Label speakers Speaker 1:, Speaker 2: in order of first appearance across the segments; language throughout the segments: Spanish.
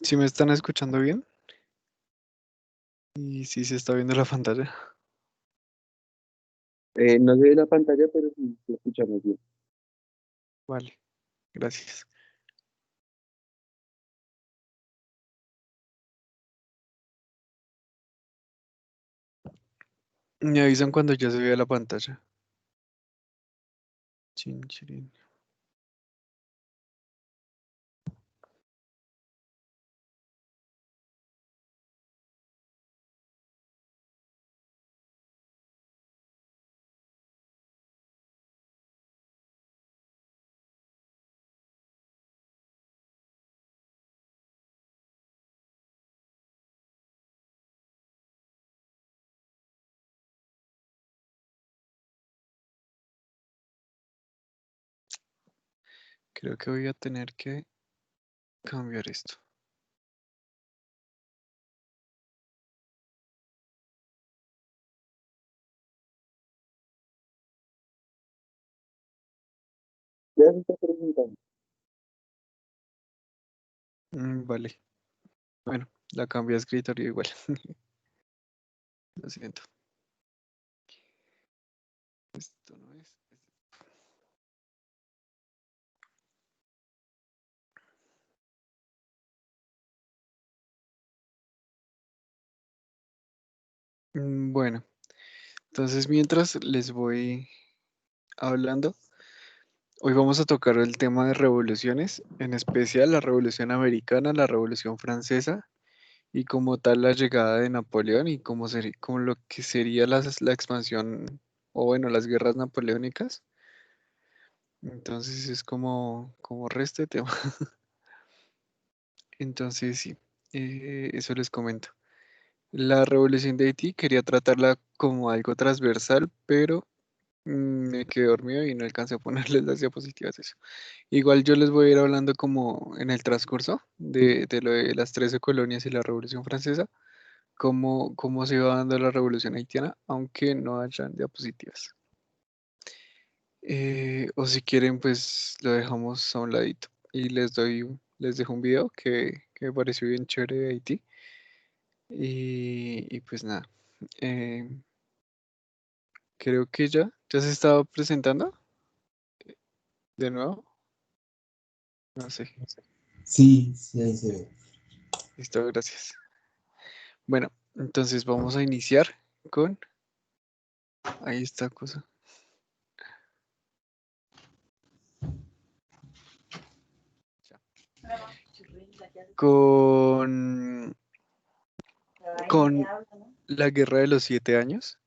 Speaker 1: ¿Sí me están escuchando bien? Y sí se está viendo la pantalla.
Speaker 2: No se ve la pantalla, pero sí se escucha muy bien.
Speaker 1: Vale, gracias. Me avisan cuando ya se vea la pantalla. Chin, chirin. Creo que voy a tener que cambiar esto.
Speaker 2: Ya se está presentando.
Speaker 1: Vale. Bueno, la cambié a escritorio igual. Lo siento. Esto no es. Bueno, entonces mientras les voy hablando, hoy vamos a tocar el tema de revoluciones, en especial la Revolución Americana, la Revolución Francesa y como tal la llegada de Napoleón y cómo sería, como lo que sería la expansión o bueno, las guerras napoleónicas. Entonces es como resto de tema. Entonces sí, eso les comento. La revolución de Haití quería tratarla como algo transversal, pero me quedé dormido y no alcancé a ponerles las diapositivas de eso. Igual yo les voy a ir hablando como en el transcurso de lo de las 13 colonias y la Revolución Francesa cómo se iba dando la revolución haitiana, aunque no hayan diapositivas. O si quieren, pues lo dejamos a un ladito y les dejo un video que me pareció bien chévere de Haití. Y pues nada, eh, creo que ya se estaba presentando de nuevo. No sé,
Speaker 3: Sí, sí, ahí se ve.
Speaker 1: listo, gracias. Bueno, entonces vamos a iniciar con, ahí está cosa, con, con la guerra de los 7 años,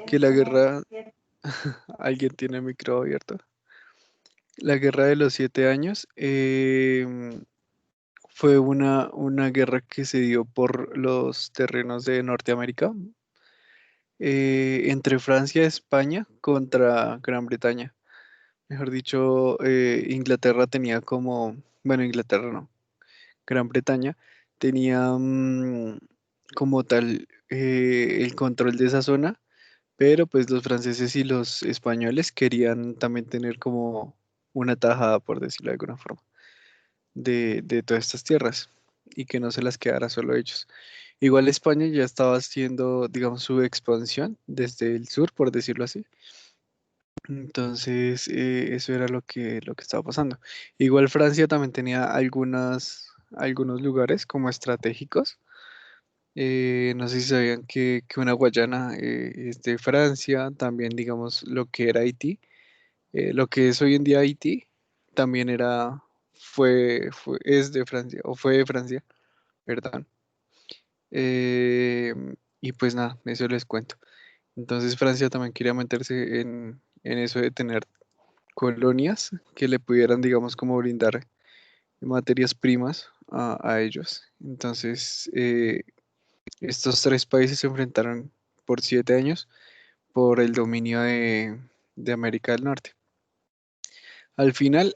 Speaker 1: que la guerra, alguien tiene el micro abierto. La guerra de los 7 años fue una guerra que se dio por los terrenos de Norteamérica, entre Francia y España contra Gran Bretaña. Mejor dicho, Inglaterra tenía como, bueno, Inglaterra no, Gran Bretaña tenía como tal el control de esa zona, pero pues los franceses y los españoles querían también tener como una tajada, por decirlo de alguna forma, de todas estas tierras y que no se las quedara solo ellos. Igual España ya estaba haciendo, digamos, su expansión desde el sur, por decirlo así. Entonces, eso era lo que estaba pasando. Igual Francia también tenía algunos lugares como estratégicos. No sé si sabían que una Guayana es de Francia, también digamos lo que era Haití, lo que es hoy en día Haití, también es de Francia, o fue de Francia, perdón. Eh, y pues nada, eso les cuento. Entonces Francia también quería meterse en eso de tener colonias que le pudieran, digamos, como brindar materias primas a ellos. Entonces, estos tres países se enfrentaron por 7 años por el dominio de América del Norte. Al final,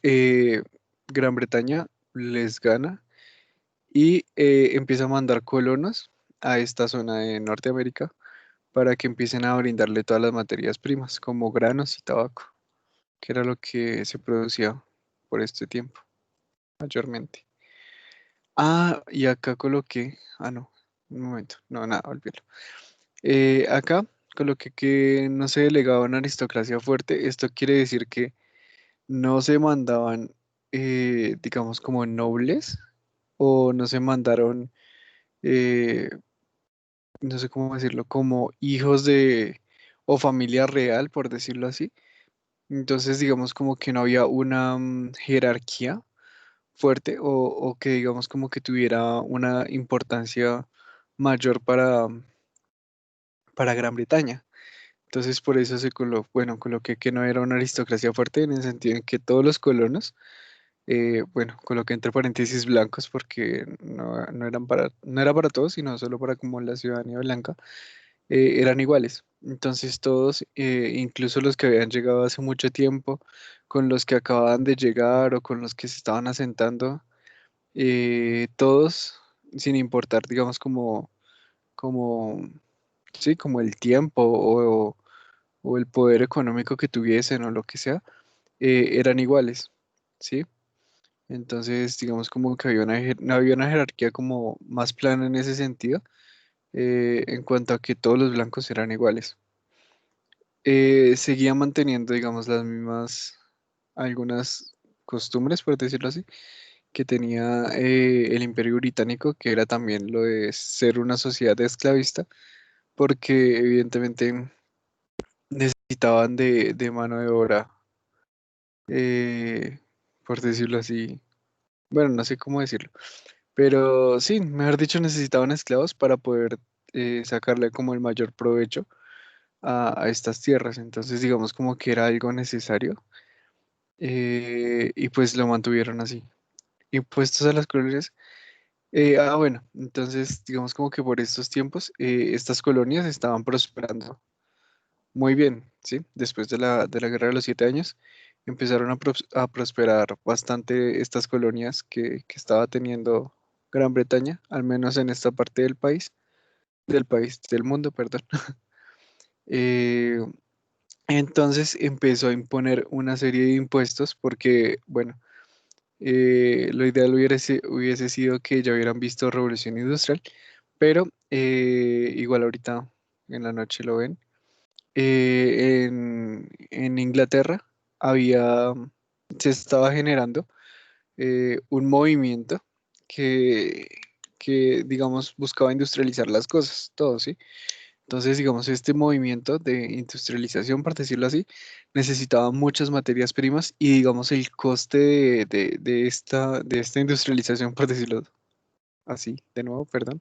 Speaker 1: Gran Bretaña les gana y empieza a mandar colonos a esta zona de Norteamérica para que empiecen a brindarle todas las materias primas, como granos y tabaco, que era lo que se producía por este tiempo, mayormente. Y acá coloqué, no, un momento, no, nada, olvídalo. Acá coloqué que no se delegaba una aristocracia fuerte. Esto quiere decir que no se mandaban, digamos, como nobles o no se mandaron, eh, no sé cómo decirlo, como hijos de o familia real, por decirlo así. Entonces, digamos, como que no había una jerarquía fuerte o que, digamos, como que tuviera una importancia mayor para Gran Bretaña. Entonces, por eso bueno, coloqué que no era una aristocracia fuerte en el sentido en que todos los colonos, bueno, coloqué entre paréntesis blancos porque no eran no era para todos, sino solo para como la ciudadanía blanca, eran iguales. Entonces todos, incluso los que habían llegado hace mucho tiempo, con los que acababan de llegar o con los que se estaban asentando, todos, sin importar, digamos, como, sí, como el tiempo o el poder económico que tuviesen o lo que sea, eran iguales, ¿sí? Entonces, digamos como que no había una jerarquía como más plana en ese sentido, en cuanto a que todos los blancos eran iguales. Seguía manteniendo, digamos, las mismas, algunas costumbres, por decirlo así, que tenía el Imperio Británico, que era también lo de ser una sociedad esclavista, porque evidentemente necesitaban de mano de obra, eh, por decirlo así. Bueno, no sé cómo decirlo, pero sí, mejor dicho, necesitaban esclavos para poder sacarle como el mayor provecho a estas tierras. Entonces, digamos como que era algo necesario, y pues lo mantuvieron así. Impuestos a las colonias. Bueno, entonces digamos como que por estos tiempos estas colonias estaban prosperando muy bien, ¿sí? Después de la Guerra de los Siete Años empezaron a prosperar bastante estas colonias que estaba teniendo Gran Bretaña, al menos en esta parte del mundo, perdón. Eh, entonces empezó a imponer una serie de impuestos porque, bueno, lo ideal hubiese sido que ya hubieran visto Revolución Industrial, pero igual ahorita en la noche lo ven. En Inglaterra había, se estaba generando un movimiento que, digamos, buscaba industrializar las cosas, todo, ¿sí? Entonces, digamos, este movimiento de industrialización, por decirlo así, necesitaba muchas materias primas y, digamos, el coste de esta industrialización, por decirlo así, de nuevo, perdón,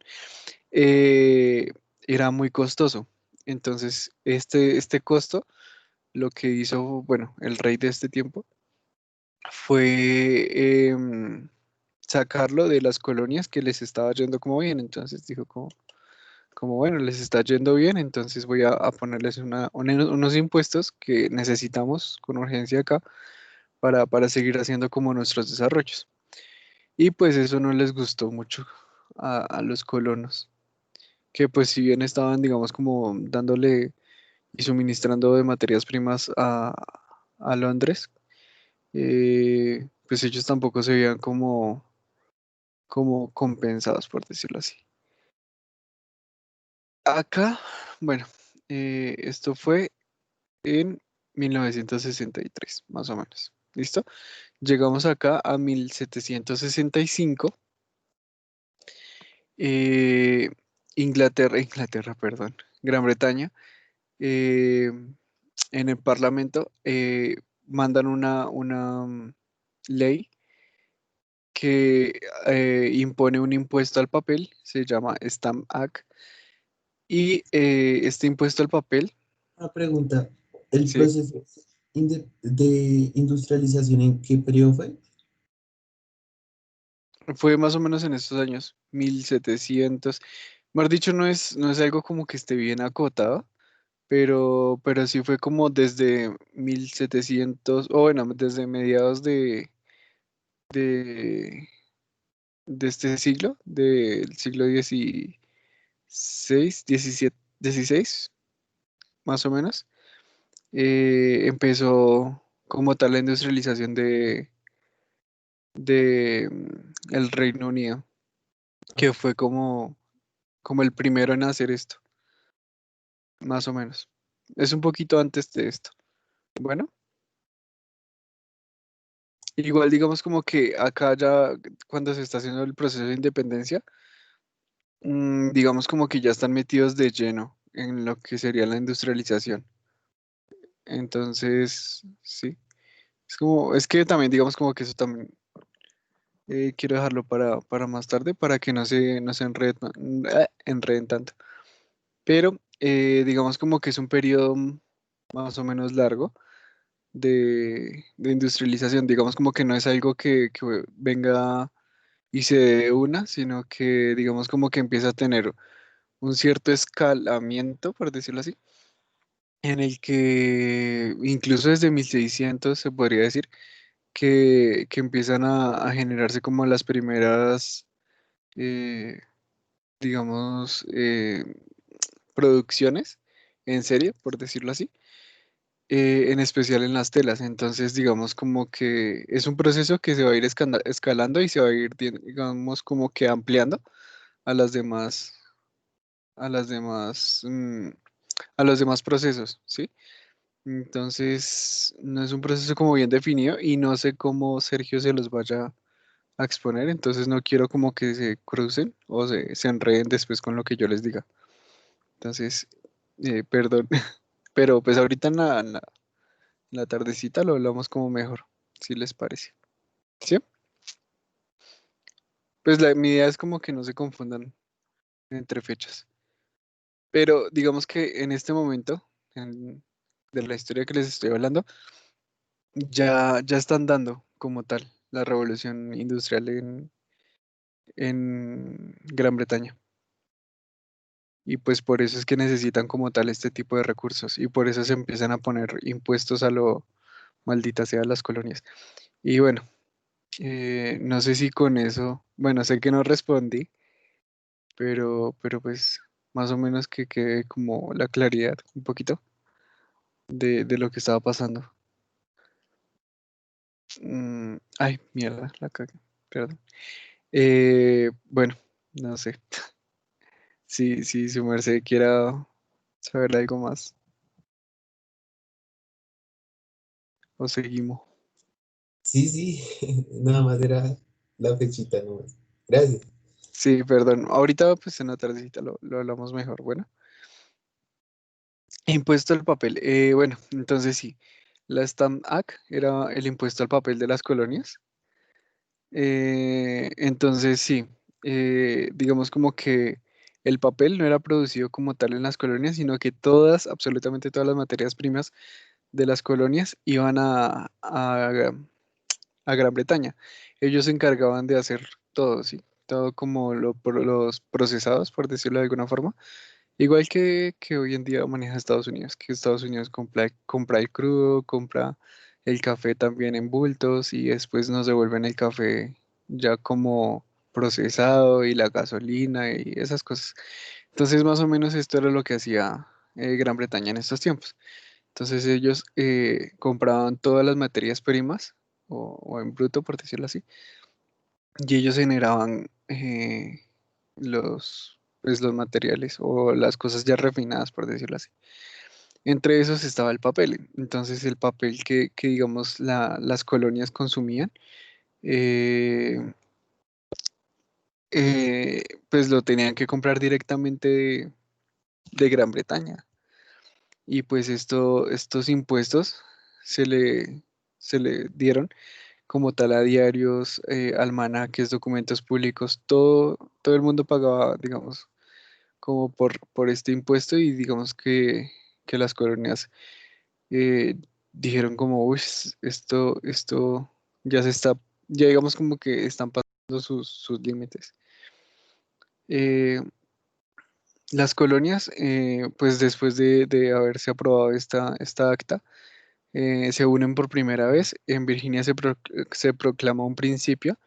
Speaker 1: eh, era muy costoso. Entonces, este costo, lo que hizo, bueno, el rey de este tiempo, fue sacarlo de las colonias que les estaba yendo como bien. Entonces dijo como bueno, les está yendo bien, entonces voy a ponerles unos impuestos que necesitamos con urgencia acá para seguir haciendo como nuestros desarrollos. Y pues eso no les gustó mucho a los colonos, que pues si bien estaban, digamos, como dándole y suministrando de materias primas a Londres, pues ellos tampoco se veían como compensados, por decirlo así. Acá, bueno, esto fue en 1963, más o menos. ¿Listo? Llegamos acá a 1765. eh, Inglaterra, perdón, Gran Bretaña, eh, en el Parlamento mandan una ley que impone un impuesto al papel, se llama Stamp Act, y este impuesto al papel,
Speaker 3: Una pregunta, ¿el
Speaker 1: sí,
Speaker 3: proceso de industrialización en qué periodo fue?
Speaker 1: fue más o menos en estos años, 1700. Mejor dicho, no es algo como que esté bien acotado, pero sí fue como desde 1700, o bueno, desde mediados de, de este siglo, del siglo XVI, XVI, más o menos, empezó como tal la industrialización de el Reino Unido. que fue como el primero en hacer esto, más o menos. Es un poquito antes de esto. Bueno, igual digamos como que acá ya cuando se está haciendo el proceso de independencia, digamos como que ya están metidos de lleno en lo que sería la industrialización. Entonces, sí, es que también digamos como que eso también quiero dejarlo para más tarde para que no se enreden tanto. Pero digamos como que es un periodo más o menos largo de industrialización. Digamos como que no es algo que venga y se dé de una, sino que digamos como que empieza a tener un cierto escalamiento, por decirlo así, en el que incluso desde 1600 se podría decir que empiezan a generarse como las primeras, eh, digamos, producciones en serie, por decirlo así, en especial en las telas. Entonces, digamos como que es un proceso que se va a ir escalando y se va a ir, digamos, como que ampliando a las demás, a las demás, a los demás procesos, ¿sí? Entonces, no es un proceso como bien definido y no sé cómo Sergio se los vaya a exponer, entonces no quiero como que se crucen o se enreden después con lo que yo les diga. Entonces, perdón, pero pues ahorita en la tardecita lo hablamos como mejor, si les parece. ¿Sí? Pues mi idea es como que no se confundan entre fechas. Pero digamos que en este momento, de la historia que les estoy hablando, ya están dando como tal la revolución industrial en Gran Bretaña. Y pues por eso es que necesitan como tal este tipo de recursos y por eso se empiezan a poner impuestos a lo maldita sea las colonias. Y bueno, no sé si con eso, bueno, sé que no respondí, pero pues más o menos que quede como la claridad un poquito de lo que estaba pasando. Ay, mierda, la cagué, perdón. Bueno, no sé, si su merced quiera saber algo más o seguimos.
Speaker 3: Sí, sí, nada más era la fechita nomás. Gracias.
Speaker 1: Sí, perdón. Ahorita, pues en la tardecita lo hablamos mejor. Bueno, impuesto al papel. Bueno, entonces sí, la Stamp Act era el impuesto al papel de las colonias. Entonces sí, digamos como que el papel no era producido como tal en las colonias, sino que todas, absolutamente todas las materias primas de las colonias iban a Gran Bretaña. Ellos se encargaban de hacer todo, ¿sí? Todo como los procesados, por decirlo de alguna forma. Igual que hoy en día maneja Estados Unidos, que Estados Unidos compra el crudo, compra el café también en bultos y después nos devuelven el café ya como procesado y la gasolina y esas cosas. Entonces más o menos esto era lo que hacía Gran Bretaña en estos tiempos. Entonces ellos compraban todas las materias primas o en bruto, por decirlo así, y ellos generaban pues, los materiales o las cosas ya refinadas, por decirlo así. Entre esos estaba el papel. Entonces el papel que digamos, las colonias consumían, eh, pues lo tenían que comprar directamente de Gran Bretaña. Y pues estos impuestos se le, se le dieron como tal a diarios, almanaques, documentos públicos, todo el mundo pagaba, digamos, como por este impuesto y digamos que las colonias eh, dijeron como, uy, esto ya ya digamos como que están pasando sus límites. Eh, las colonias, pues después de haberse aprobado esta acta, se unen por primera vez. En Virginia se proclama un principio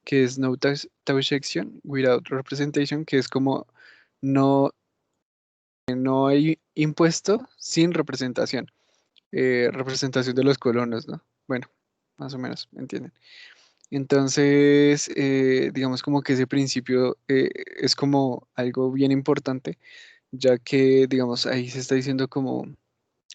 Speaker 1: que es no taxation without representation, que es como no, no hay impuesto sin representación. Representación de los colonos, ¿no? Bueno, más o menos, ¿me entienden? Entonces, digamos como que ese principio es como algo bien importante, ya que, digamos, ahí se está diciendo como,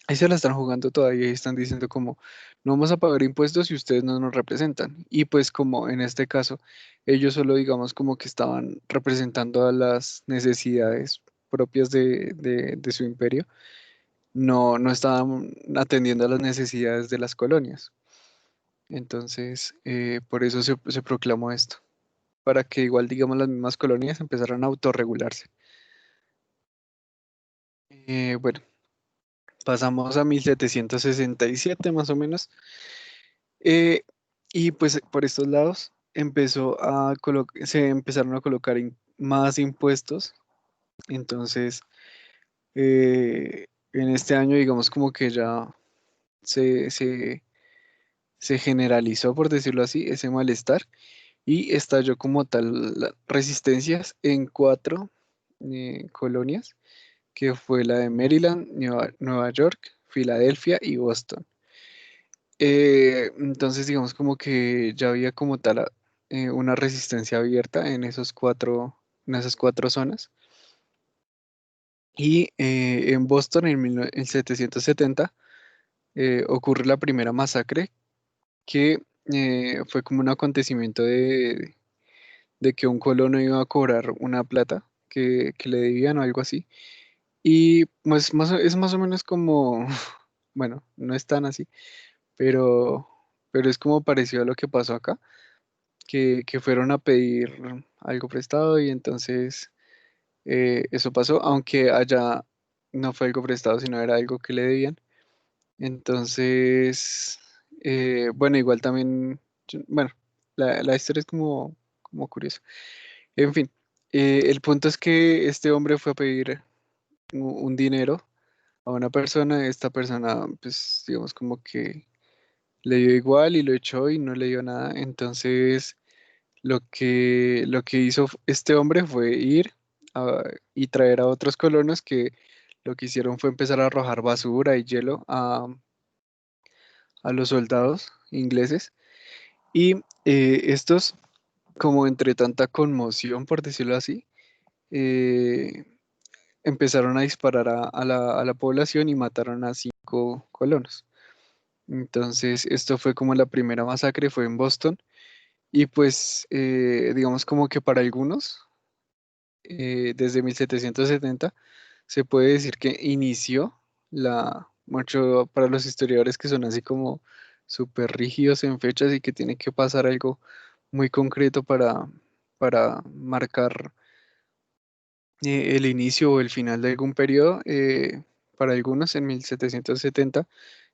Speaker 1: ahí se la están jugando todavía y están diciendo como, no vamos a pagar impuestos si ustedes no nos representan. Y pues como en este caso, ellos solo, digamos, como que estaban representando a las necesidades propias de su imperio, no estaban atendiendo a las necesidades de las colonias. Entonces, por eso se proclamó esto, para que igual, digamos, las mismas colonias empezaran a autorregularse. Bueno, pasamos a 1767 más o menos, eh, y pues por estos lados se empezaron a colocar más impuestos. Entonces, en este año, digamos, como que ya se, se, se generalizó, por decirlo así, ese malestar y estalló como tal resistencias en cuatro colonias, que fue la de Maryland, Nueva York, Filadelfia y Boston. Entonces, digamos como que ya había como tal una resistencia abierta en esas cuatro zonas. Y en Boston, en 1770, ocurre la primera masacre que fue como un acontecimiento de que un colono iba a cobrar una plata que le debían o algo así. Y pues es más o menos como, bueno, no es tan así, pero, pero es como parecido a lo que pasó acá, que fueron a pedir algo prestado y entonces eso pasó, aunque allá no fue algo prestado, sino era algo que le debían. Entonces, bueno, igual también, bueno, la historia es como curiosa. En fin, el punto es que este hombre fue a pedir un dinero a una persona, esta persona, pues, digamos, como que le dio igual y lo echó y no le dio nada. Entonces, lo que hizo este hombre fue ir y traer a otros colonos que lo que hicieron fue empezar a arrojar basura y hielo a los soldados ingleses. Y estos, como entre tanta conmoción, por decirlo así, eh, empezaron a disparar a la población y mataron a 5 colonos. Entonces, esto fue como la primera masacre, fue en Boston. Y pues, digamos como que para algunos, desde 1770, se puede decir que inició mucho para los historiadores que son así como súper rígidos en fechas y que tiene que pasar algo muy concreto para marcar el inicio o el final de algún periodo. Para algunos, en 1770,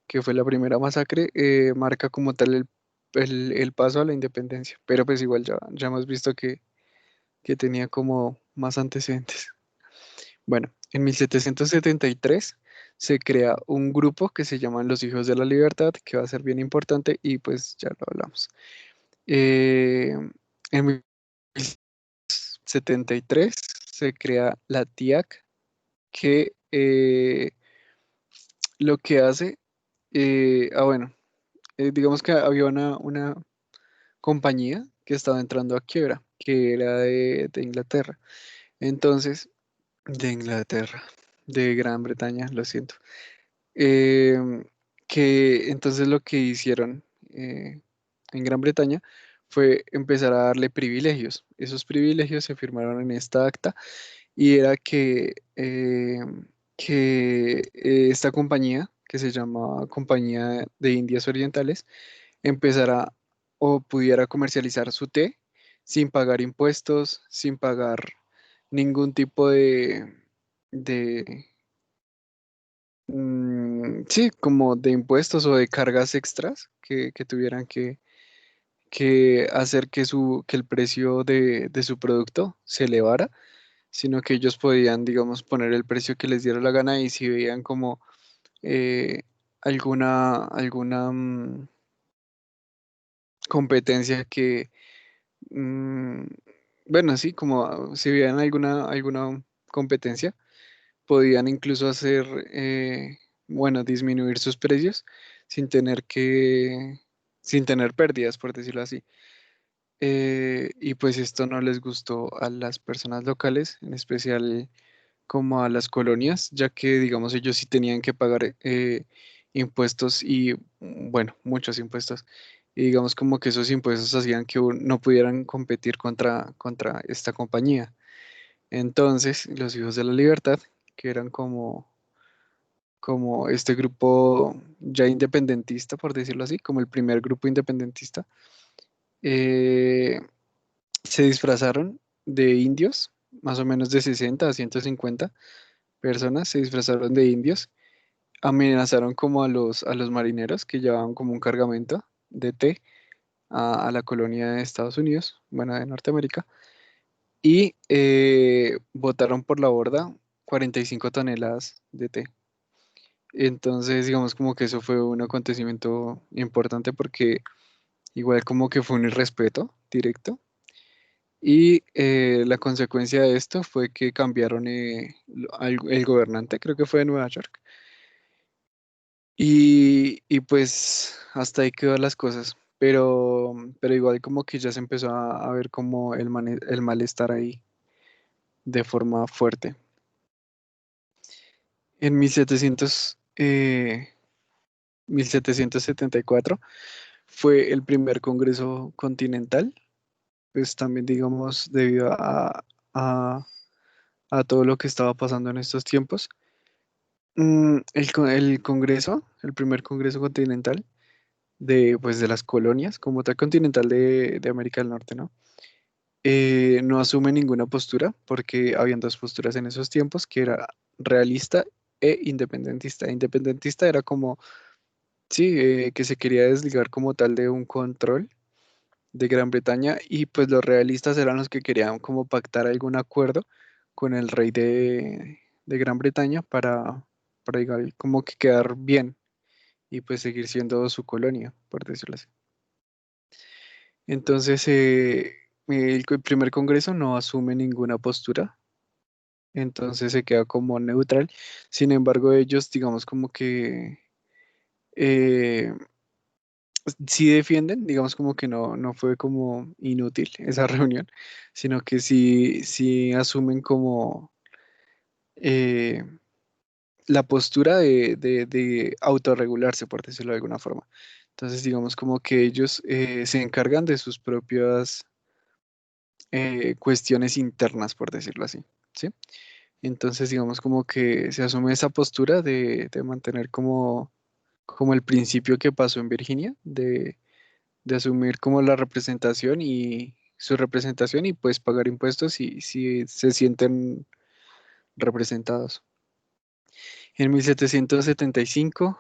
Speaker 1: que fue la primera masacre, marca como tal el paso a la independencia. Pero pues igual ya hemos visto que tenía como más antecedentes. Bueno, en 1773 se crea un grupo que se llaman los Hijos de la Libertad, que va a ser bien importante y pues ya lo hablamos. En 1773 se crea la TIAC, que lo que hace, bueno, digamos que había una compañía que estaba entrando a quiebra, que era de Inglaterra. Entonces, de Inglaterra, de Gran Bretaña, lo siento. Em, que entonces lo que hicieron en Gran Bretaña fue empezar a darle privilegios. Esos privilegios se firmaron en esta acta y era que esta compañía, que se llamaba Compañía de Indias Orientales, empezara o pudiera comercializar su té sin pagar impuestos, sin pagar ningún tipo de sí, como de impuestos o de cargas extras que tuvieran que hacer que el precio de su producto se elevara, sino que ellos podían, digamos, poner el precio que les diera la gana y si veían como eh, alguna competencia mm, bueno, sí, como si veían alguna competencia, podían incluso hacer, bueno, disminuir sus precios sin tener que, sin tener pérdidas, por decirlo así. Y pues esto no les gustó a las personas locales, en especial como a las colonias, ya que digamos ellos sí tenían que pagar impuestos y bueno, muchos impuestos. Y digamos como que esos impuestos hacían que no pudieran competir contra esta compañía. Entonces, los Hijos de la Libertad, que eran como este grupo ya independentista, por decirlo así, como el primer grupo independentista, eh, se disfrazaron de indios, más o menos de 60 a 150 personas se disfrazaron de indios, amenazaron como a los marineros que llevaban como un cargamento de té a la colonia de Estados Unidos, bueno, de Norteamérica, y botaron por la borda 45 toneladas de té. Entonces, digamos como que eso fue un acontecimiento importante porque igual como que fue un irrespeto directo. Y la consecuencia de esto fue que cambiaron el gobernante, creo que fue de Nueva York. Y pues hasta ahí quedó las cosas. Pero igual como que ya se empezó a ver como el malestar ahí de forma fuerte. En 1774 fue el primer Congreso Continental, pues también digamos debido a, a todo lo que estaba pasando en estos tiempos. El Congreso, el primer Congreso Continental pues, de las colonias, como tal continental de América del Norte, ¿no? No asume ninguna postura, porque habían dos posturas en esos tiempos, que era realista e independentista. Independentista era como, sí, que se quería desligar como tal de un control de Gran Bretaña y pues los realistas eran los que querían como pactar algún acuerdo con el rey de Gran Bretaña para igual como que quedar bien y pues seguir siendo su colonia, por decirlo así. Entonces, el primer congreso no asume ninguna postura, entonces se queda como neutral. Sin embargo, ellos, digamos, como que eh, sí defienden, digamos, como que no fue como inútil esa reunión, sino que sí asumen como eh, la postura de autorregularse, por decirlo de alguna forma. Entonces, digamos, como que ellos se encargan de sus propias cuestiones internas, por decirlo así, ¿sí? Entonces, digamos como que se asume esa postura de mantener como el principio que pasó en Virginia, de asumir como la representación y su representación y pues pagar impuestos si se sienten representados. En 1775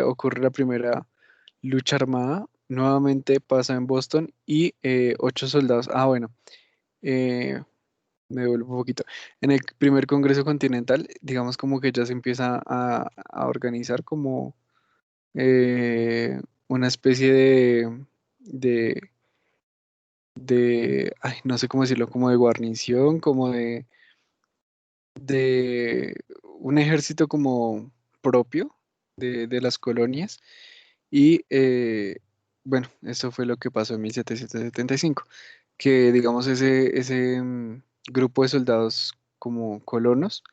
Speaker 1: ocurre la primera lucha armada, nuevamente pasa en Boston y 8 soldados. Ah, bueno, eh, me devuelvo un poquito. En el primer Congreso Continental, digamos como que ya se empieza a organizar como una especie de, ay, no sé cómo decirlo, como de guarnición, como de un ejército como propio de las colonias. Y bueno, eso fue lo que pasó en 1775 que digamos ese grupo de soldados como colonos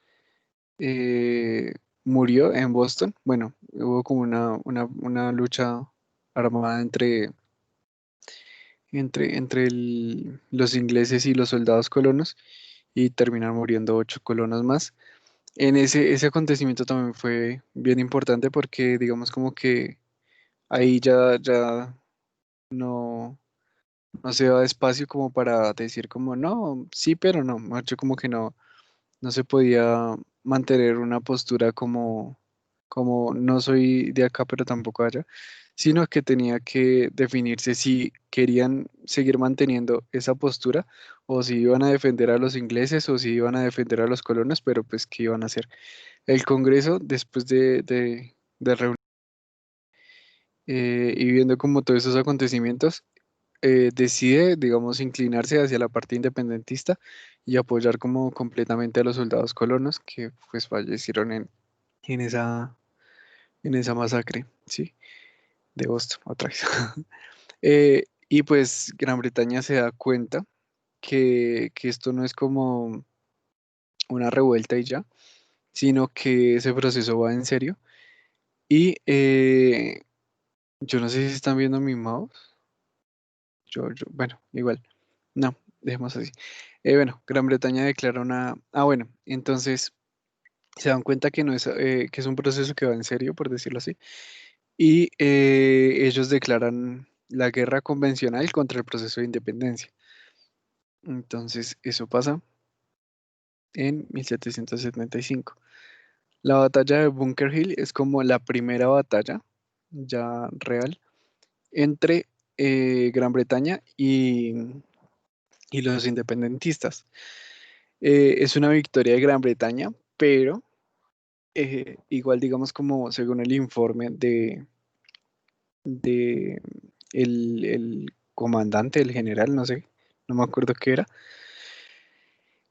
Speaker 1: eh, murió en Boston. Bueno, hubo como una lucha armada entre los ingleses y los soldados colonos y terminaron muriendo 8 colonos más. Ese acontecimiento también fue bien importante porque digamos como que ahí ya no, no se da espacio como para decir como no, sí, pero no, macho como que no se podía mantener una postura como no soy de acá, pero tampoco allá, sino que tenía que definirse si querían seguir manteniendo esa postura o si iban a defender a los ingleses o si iban a defender a los colonos, pero pues qué iban a hacer. El Congreso, después de reunir y viendo como todos esos acontecimientos, decide, digamos, inclinarse hacia la parte independentista y apoyar como completamente a los soldados colonos que pues fallecieron en esa, en esa masacre, ¿sí? De Boston, otra vez. Y pues Gran Bretaña se da cuenta que esto no es como una revuelta y ya, sino que ese proceso va en serio. Y yo no sé si están viendo mi mouse. Bueno, igual. No, dejemos así. Bueno, Gran Bretaña declara una... Ah, bueno, entonces se dan cuenta que no es, que es un proceso que va en serio, por decirlo así. Y ellos declaran la guerra convencional contra el proceso de independencia. Entonces, eso pasa en 1775. La batalla de Bunker Hill es como la primera batalla ya real entre Gran Bretaña y los independentistas. Es una victoria de Gran Bretaña, pero igual digamos como según el informe de el comandante, el general, no sé, no me acuerdo qué era,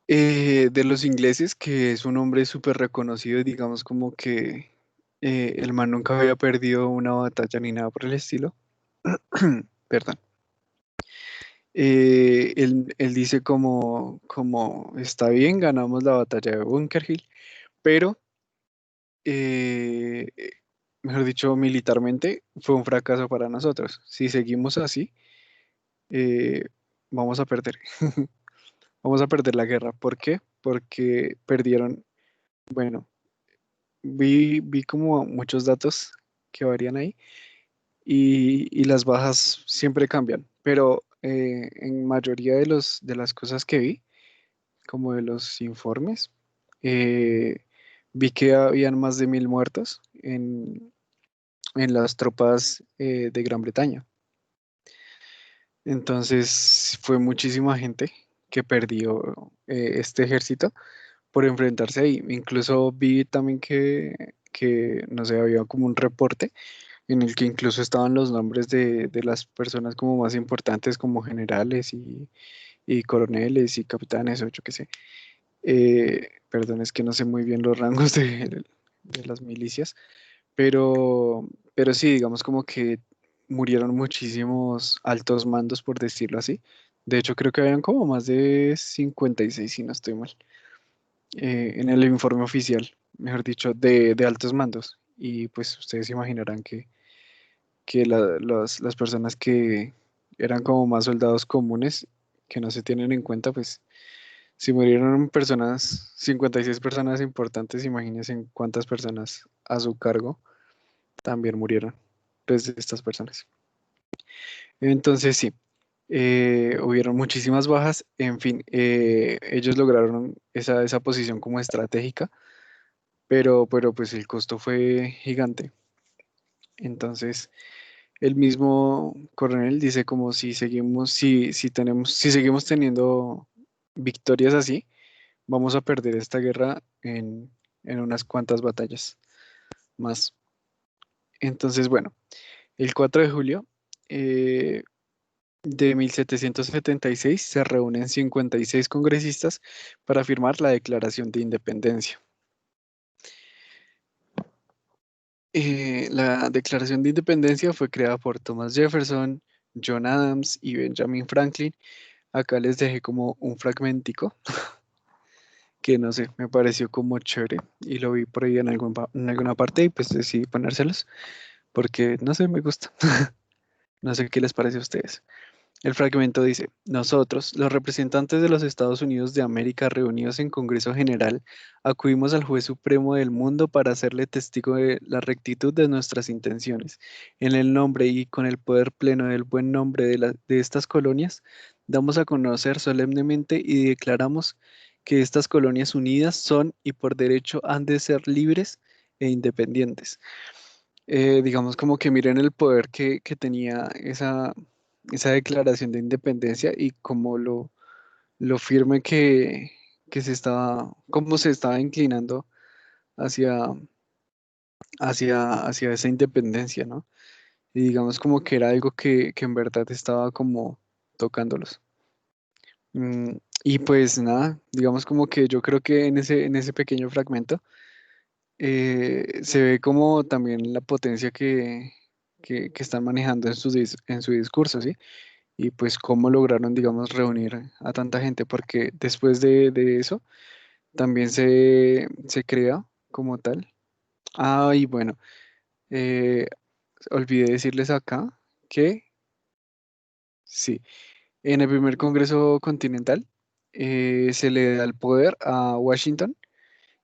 Speaker 1: de los ingleses, que es un hombre súper reconocido, y digamos como que el man nunca había perdido una batalla ni nada por el estilo. Perdón. Él dice como está bien, ganamos la batalla de Bunker Hill, pero eh, eh, mejor dicho, militarmente fue un fracaso para nosotros. Si seguimos así, eh, vamos a perder. Vamos a perder la guerra. ¿Por qué? Porque perdieron, bueno, vi como muchos datos que varían ahí y las bajas siempre cambian, pero en mayoría de las cosas que vi, como de los informes, eh, vi que habían más de 1000 muertos en las tropas de Gran Bretaña. Entonces fue muchísima gente que perdió este ejército por enfrentarse ahí. Incluso vi también que, no sé, había como un reporte en el que incluso estaban los nombres de las personas como más importantes, como generales y coroneles y capitanes, o yo qué sé. Perdón, es que no sé muy bien los rangos de las milicias, pero sí, digamos como que murieron muchísimos altos mandos, por decirlo así. De hecho, creo que habían como más de 56, si no estoy mal, en el informe oficial, mejor dicho, de altos mandos. Y pues ustedes imaginarán que las personas que eran como más soldados comunes, que no se tienen en cuenta, pues si murieron personas, 56 personas importantes, imagínense cuántas personas a su cargo también murieron, pues de estas personas. Entonces sí, hubieron muchísimas bajas, en fin, ellos lograron esa posición como estratégica, pero pues el costo fue gigante. Entonces, el mismo coronel dice como si seguimos, si seguimos teniendo victorias así, vamos a perder esta guerra en unas cuantas batallas más. Entonces, bueno, el 4 de julio eh, de 1776 se reúnen 56 congresistas para firmar la Declaración de Independencia. La Declaración de Independencia fue creada por Thomas Jefferson, John Adams y Benjamin Franklin. Acá les dejé como un fragmentico que no sé, me pareció como chévere y lo vi por ahí en alguna parte y pues decidí ponérselos porque no sé, me gusta. No sé qué les parece a ustedes. El fragmento dice, nosotros, los representantes de los Estados Unidos de América reunidos en Congreso General, acudimos al Juez Supremo del mundo para hacerle testigo de la rectitud de nuestras intenciones. En el nombre y con el poder pleno del buen nombre de estas colonias, damos a conocer solemnemente y declaramos que estas colonias unidas son y por derecho han de ser libres e independientes. Digamos como que miren el poder que tenía esa declaración de independencia y como lo firme que cómo se estaba inclinando hacia, hacia esa independencia, ¿no? Y digamos como que era algo que en verdad estaba como tocándolos. Y pues nada, digamos como que yo creo que en ese pequeño fragmento se ve como también la potencia que están manejando en su discurso, ¿sí? y pues cómo lograron, digamos, reunir a tanta gente, porque después de eso también se crea como tal. Ah, y bueno, eh, olvidé decirles acá que sí, en el primer Congreso Continental se le da el poder a Washington,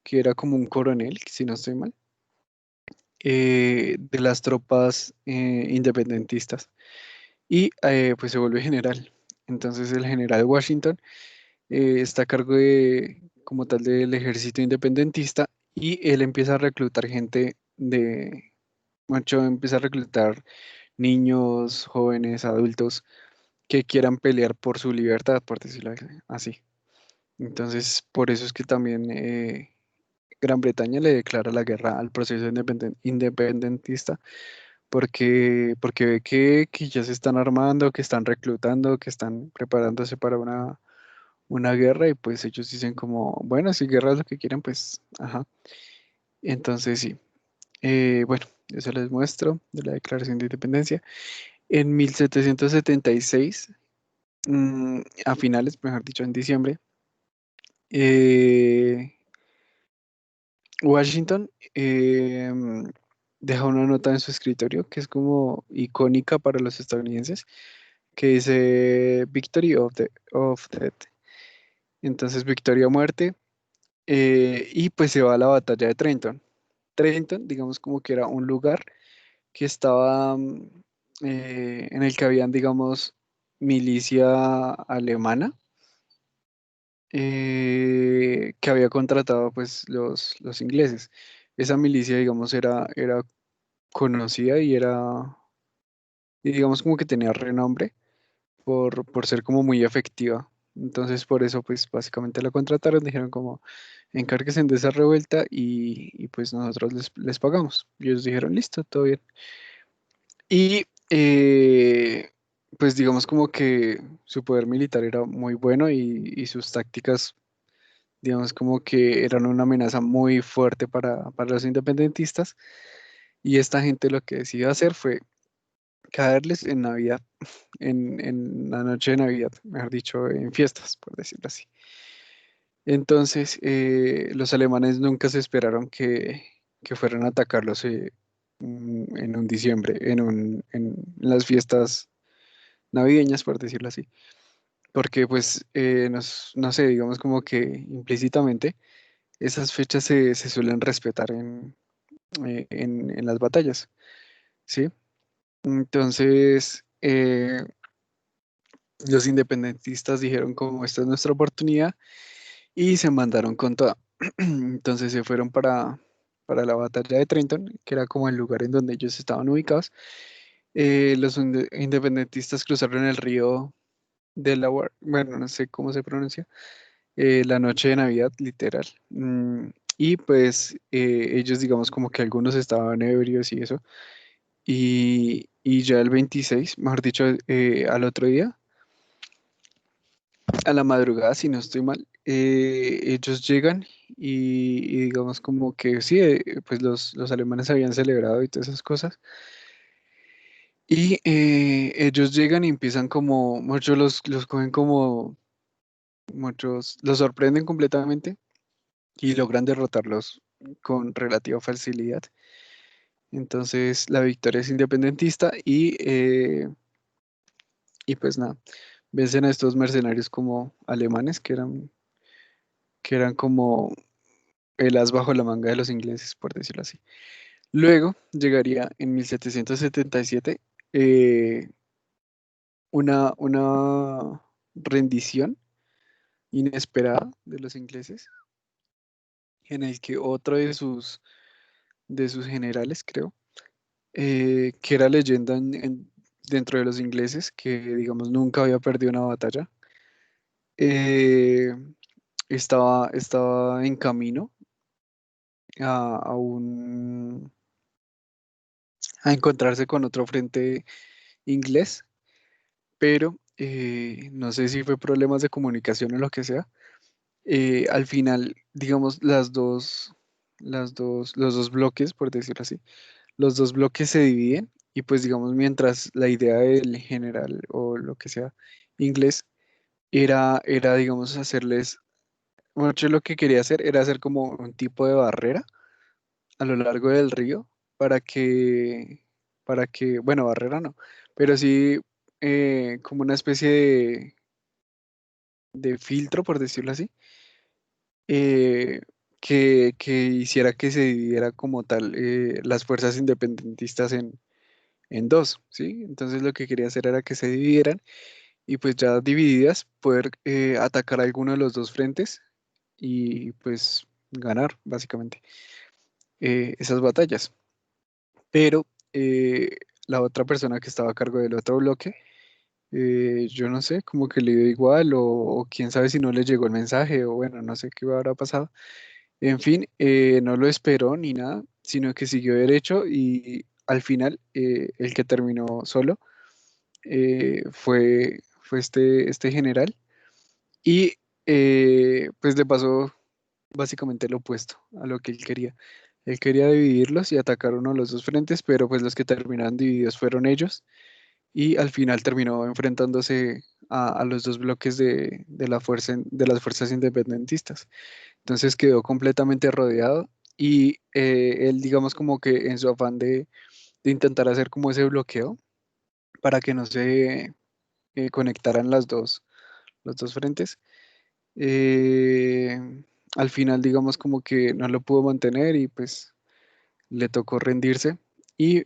Speaker 1: que era como un coronel, si no estoy mal, de las tropas independentistas, y pues se vuelve general. Entonces el general Washington está a cargo de, como tal, del ejército independentista, y él empieza a reclutar gente mucho, empieza a reclutar niños, jóvenes, adultos que quieran pelear por su libertad, por decirlo así. Entonces, por eso es que también Gran Bretaña le declara la guerra al proceso independentista, porque ve que ya se están armando, que están reclutando, que están preparándose para una guerra, y pues ellos dicen como, bueno, si guerra es lo que quieren, pues, ajá. Entonces, sí. Bueno, eso les muestro de la Declaración de Independencia. En 1776, a finales, mejor dicho, en diciembre, eh, Washington deja una nota en su escritorio que es como icónica para los estadounidenses, que dice Victory of Death. Entonces, victoria o muerte, y pues se va a la batalla de Trenton. Trenton, digamos como que era un lugar que estaba en el que habían, digamos, milicia alemana, que había contratado pues los ingleses. Esa milicia, digamos, era conocida y digamos como que tenía renombre por ser como muy efectiva. Entonces por eso pues básicamente la contrataron, dijeron como encárguense de esa revuelta y pues nosotros les pagamos. Y ellos dijeron listo, todo bien. Y pues digamos como que su poder militar era muy bueno, y sus tácticas, digamos como que eran una amenaza muy fuerte para los independentistas. Y esta gente lo que decidió hacer fue caerles en Navidad, en la noche de Navidad, mejor dicho, en fiestas, por decirlo así. Entonces, los alemanes nunca se esperaron que fueran a atacarlos en un diciembre, en las fiestas navideñas, por decirlo así. Porque, pues, no sé, digamos como que implícitamente esas fechas se suelen respetar en las batallas, ¿sí? Entonces, los independentistas dijeron como esta es nuestra oportunidad, y se mandaron con toda. Entonces se fueron para la batalla de Trenton, que era como el lugar en donde ellos estaban ubicados. Los independentistas cruzaron el río Delaware, bueno, no sé cómo se pronuncia, la noche de Navidad, literal. Y pues ellos, digamos, como que algunos estaban ebrios y eso. Y ya el 26, mejor dicho, al otro día, a la madrugada, si no estoy mal, ellos llegan y digamos como que sí, pues los alemanes habían celebrado y todas esas cosas. Y ellos llegan y empiezan como, muchos los cogen como, muchos los sorprenden completamente y logran derrotarlos con relativa facilidad. Entonces la victoria es independentista, y pues nada, vencen a estos mercenarios como alemanes que eran como el as bajo la manga de los ingleses, por decirlo así. Luego llegaría en 1777 eh, una rendición inesperada de los ingleses, en el que otro de sus generales, creo, que era leyenda dentro de los ingleses, que digamos nunca había perdido una batalla, eh, estaba en camino a, a un, a encontrarse con otro frente inglés, pero no sé si fue problemas de comunicación o lo que sea. Al final, digamos, los dos bloques, por decirlo así, los dos bloques se dividen, Y pues digamos, mientras la idea del general o lo que sea inglés era digamos, hacerles, bueno, yo lo que quería hacer era hacer como un tipo de barrera a lo largo del río para que, bueno, barrera no, pero sí como una especie de filtro, por decirlo así, eh, que hiciera que se dividiera como tal las fuerzas independentistas en dos, ¿sí? Entonces lo que quería hacer era que se dividieran y pues ya divididas poder atacar alguno de los dos frentes y pues ganar básicamente esas batallas. Pero eh, la otra persona que estaba a cargo del otro bloque, yo no sé, como que le dio igual o quién sabe si no le llegó el mensaje o bueno, no sé qué habrá pasado. En fin, no lo esperó ni nada, sino que siguió derecho y al final el que terminó solo fue este general y pues le pasó básicamente lo opuesto a lo que él quería. Él quería dividirlos y atacar uno de los dos frentes, pero pues los que terminaron divididos fueron ellos y al final terminó enfrentándose a los dos bloques de la fuerza, de las fuerzas independentistas. Entonces quedó completamente rodeado y él, digamos, como que en su afán de intentar hacer como ese bloqueo para que no se conectaran los dos frentes, eh, al final, digamos, como que no lo pudo mantener y pues le tocó rendirse y,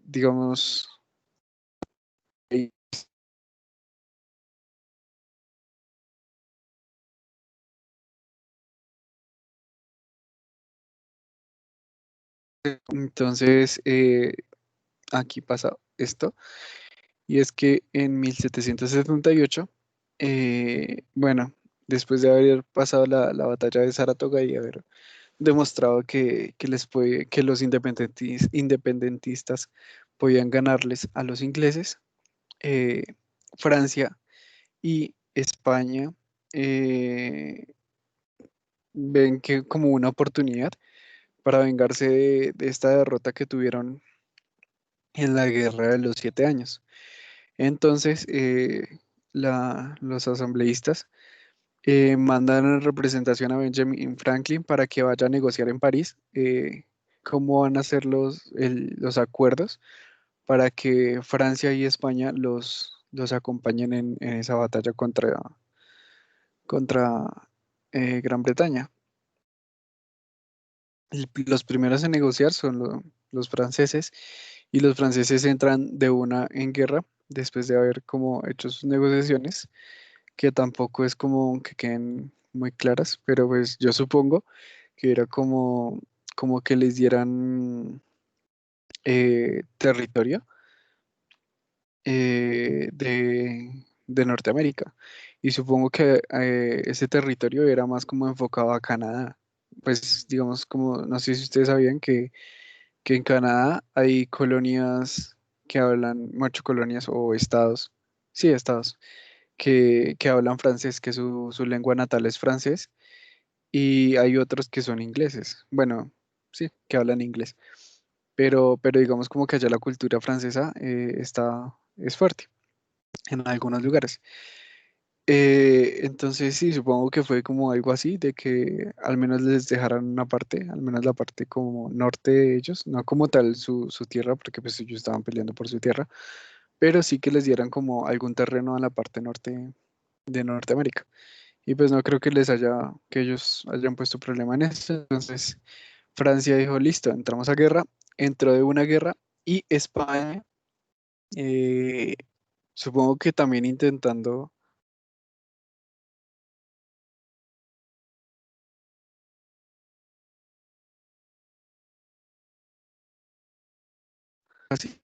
Speaker 1: digamos, y entonces aquí pasa esto. Y es que en 1778, bueno, después de haber pasado la batalla de Saratoga y haber demostrado que los independentistas podían ganarles a los ingleses, eh, Francia y España eh, ven que como una oportunidad para vengarse de esta derrota que tuvieron en la Guerra de los Siete Años. Entonces, los asambleístas mandan en representación a Benjamin Franklin para que vaya a negociar en París cómo van a ser los acuerdos para que Francia y España los acompañen en esa batalla contra Gran Bretaña. Los primeros en negociar son los franceses y los franceses entran de una en guerra después de haber como hecho sus negociaciones que tampoco es como que queden muy claras, pero pues yo supongo que era como que les dieran territorio de Norteamérica. Y supongo que ese territorio era más como enfocado a Canadá. Pues digamos como, no sé si ustedes sabían que en Canadá hay colonias que hablan, mucho colonias o estados, sí, estados, que hablan francés, que su lengua natal es francés, y hay otros que son ingleses. Bueno, sí, que hablan inglés. Pero digamos como que allá la cultura francesa es fuerte en algunos lugares. Entonces sí, supongo que fue como algo así, de que al menos les dejaran una parte, al menos la parte como norte de ellos, no como tal su tierra, porque pues ellos estaban peleando por su tierra, pero sí que les dieran como algún terreno a la parte norte de Norteamérica. Y pues no creo que ellos hayan puesto problema en eso. Entonces Francia dijo, listo, entramos a guerra, entró de una guerra y España, eh, supongo que también intentando, así,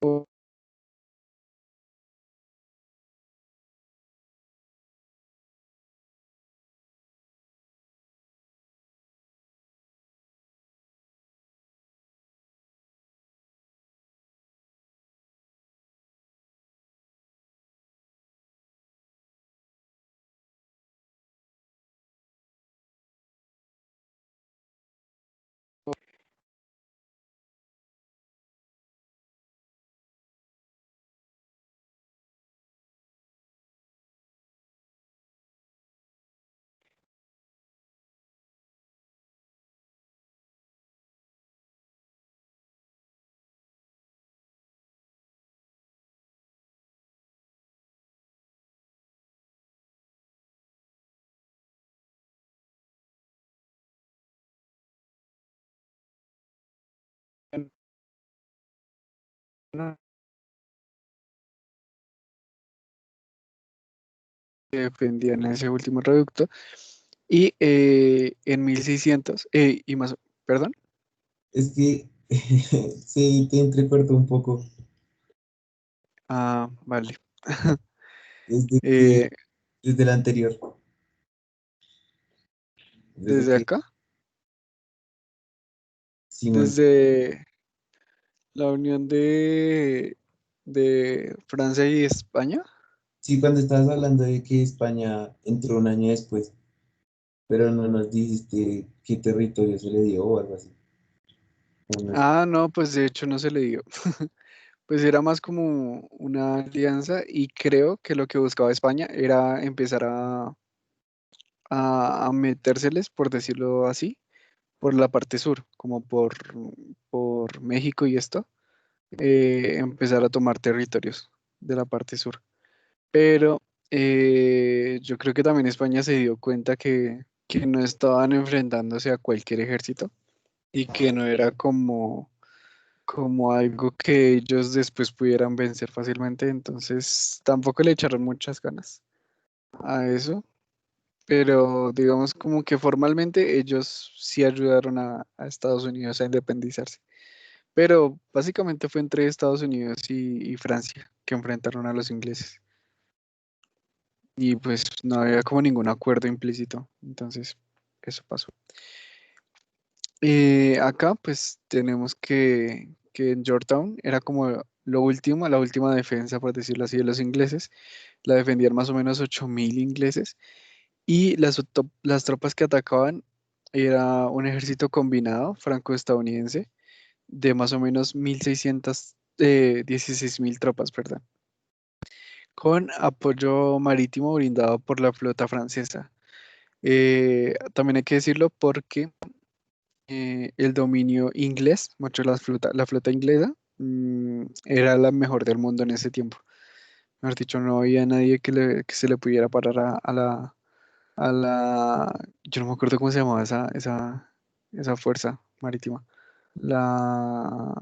Speaker 1: defendían ese último reducto. Y en 1600, y más, perdón,
Speaker 3: Es que sí, te entrecortó un poco.
Speaker 1: vale.
Speaker 3: Desde
Speaker 1: Eh,
Speaker 3: que, desde la anterior. Desde
Speaker 1: desde
Speaker 3: que
Speaker 1: acá,
Speaker 3: Simón.
Speaker 1: desde la unión de Francia y España.
Speaker 3: Sí, cuando estabas hablando de que España entró un año después, pero no nos dijiste qué territorio se le dio o algo así. O no.
Speaker 1: No, pues de hecho no se le dio. Pues era más como una alianza y creo que lo que buscaba España era empezar a metérseles, por decirlo así, por la parte sur, como por México y esto, empezar a tomar territorios de la parte sur. Pero yo creo que también España se dio cuenta que no estaban enfrentándose a cualquier ejército y que no era como algo que ellos después pudieran vencer fácilmente, entonces tampoco le echaron muchas ganas a eso, pero digamos como que formalmente ellos sí ayudaron a Estados Unidos a independizarse, pero básicamente fue entre Estados Unidos y Francia que enfrentaron a los ingleses y pues no había como ningún acuerdo implícito, entonces eso pasó. Acá pues tenemos que en Georgetown era como lo último, la última defensa, por decirlo así, de los ingleses. La defendían más o menos 8.000 ingleses y las tropas que atacaban era un ejército combinado franco-estadounidense de más o menos 1.600, 16.000 tropas, perdón, con apoyo marítimo brindado por la flota francesa. También hay que decirlo porque el dominio inglés, mucho la flota inglesa, era la mejor del mundo en ese tiempo. Mejor dicho, no había nadie que se le pudiera parar yo no me acuerdo cómo se llamaba esa fuerza marítima. La,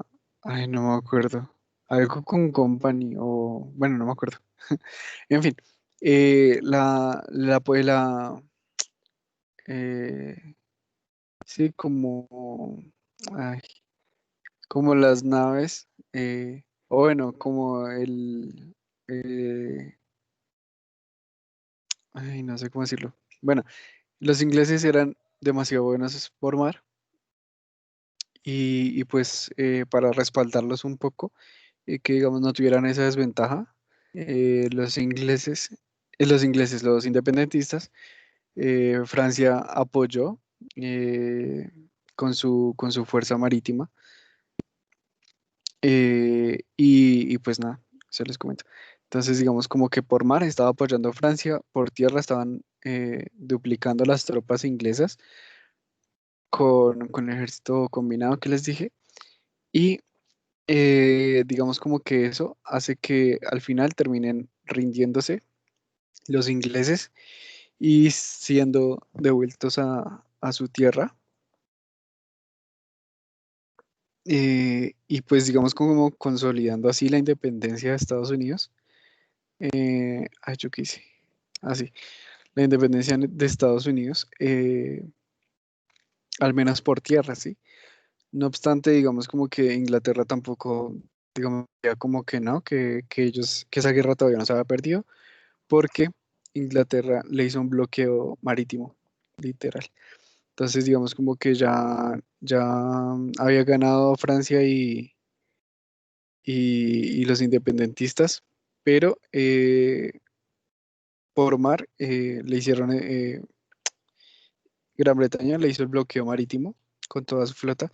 Speaker 1: ay, no me acuerdo. Algo con company o, bueno, no me acuerdo. En fin, pues eh, sí, ay, como las naves, o bueno, como ay, no sé cómo decirlo. Bueno, los ingleses eran demasiado buenos por mar y pues para respaldarlos un poco, que digamos no tuvieran esa desventaja, los independentistas, Francia apoyó eh, con su fuerza marítima. Y pues nada, se les comento. Entonces, digamos como que por mar estaba apoyando a Francia, por tierra estaban duplicando las tropas inglesas con el ejército combinado que les dije. Y digamos como que eso hace que al final terminen rindiéndose los ingleses y siendo devueltos a su tierra. Y pues digamos como consolidando así la independencia de Estados Unidos. Ay, yo qué hice. Así, la independencia de Estados Unidos, al menos por tierra, ¿sí? No obstante, digamos como que Inglaterra tampoco, digamos, ya como que no, que esa guerra todavía no se había perdido, porque Inglaterra le hizo un bloqueo marítimo, literal. Entonces, digamos como que ya había ganado Francia y los independentistas, pero por mar le hicieron Gran Bretaña le hizo el bloqueo marítimo con toda su flota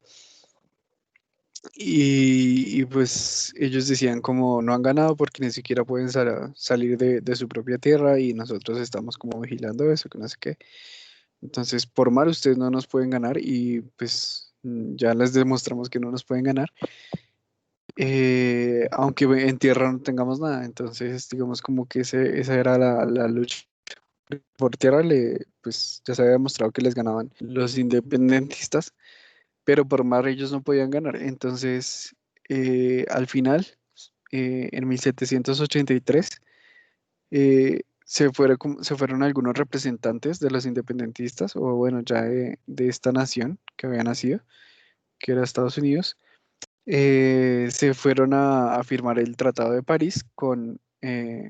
Speaker 1: y pues ellos decían como no han ganado porque ni siquiera pueden salir de su propia tierra y nosotros estamos como vigilando eso, que no sé qué. Entonces, por mar ustedes no nos pueden ganar y pues ya les demostramos que no nos pueden ganar, aunque en tierra no tengamos nada. Entonces, digamos como que esa era la lucha. Por tierra pues ya se había demostrado que les ganaban los independentistas pero por mar ellos no podían ganar. Entonces, al final, en 1783, se fueron algunos representantes de los independentistas, o bueno, ya de esta nación que había nacido, que era Estados Unidos. Se fueron a firmar el Tratado de París con,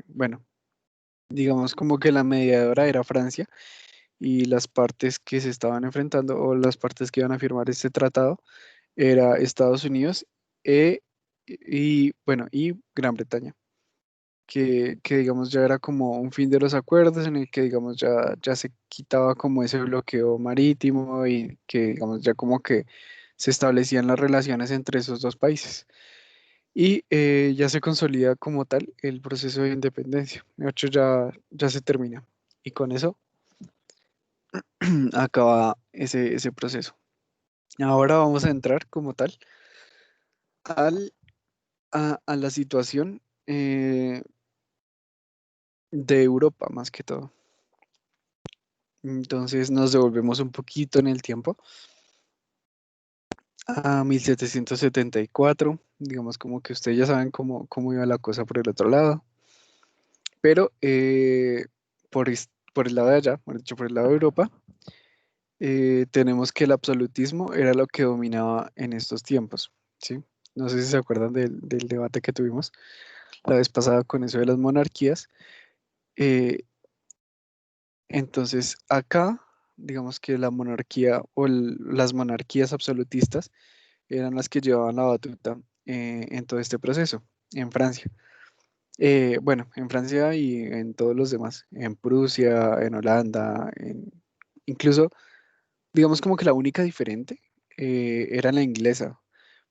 Speaker 1: bueno, digamos como que la mediadora era Francia y las partes que se estaban enfrentando o las partes que iban a firmar este tratado era Estados Unidos e- bueno, y Gran Bretaña, que digamos ya era como un fin de los acuerdos en el que digamos ya se quitaba como ese bloqueo marítimo y que digamos ya como que se establecían las relaciones entre esos dos países. Y ya se consolida como tal el proceso de independencia. De hecho, ya se termina. Y con eso acaba ese proceso. Ahora vamos a entrar como tal al, a la situación de Europa, más que todo. Entonces nos devolvemos un poquito en el tiempo a 1774. Digamos como que ustedes ya saben cómo iba la cosa por el otro lado. Pero por el lado de allá, por dicho, por el lado de Europa, tenemos que el absolutismo era lo que dominaba en estos tiempos, ¿sí? No sé si se acuerdan del debate que tuvimos la vez pasada con eso de las monarquías. Eh, entonces, acá, digamos que la monarquía o las monarquías absolutistas eran las que llevaban la batuta en todo este proceso, en Francia. Bueno, en Francia y en todos los demás, en Prusia, en Holanda, incluso, digamos como que la única diferente era la inglesa,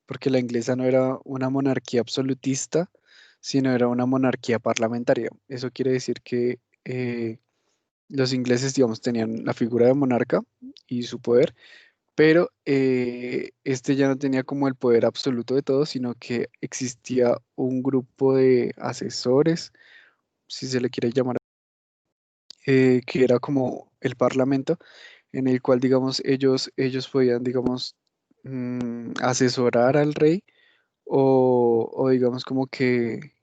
Speaker 1: porque la inglesa no era una monarquía absolutista, sino era una monarquía parlamentaria. Eso quiere decir que los ingleses, digamos, tenían la figura de monarca y su poder, pero este ya no tenía como el poder absoluto de todo, sino que existía un grupo de asesores, si se le quiere llamar, que era como el parlamento, en el cual, digamos, ellos podían, digamos, asesorar al rey o digamos como que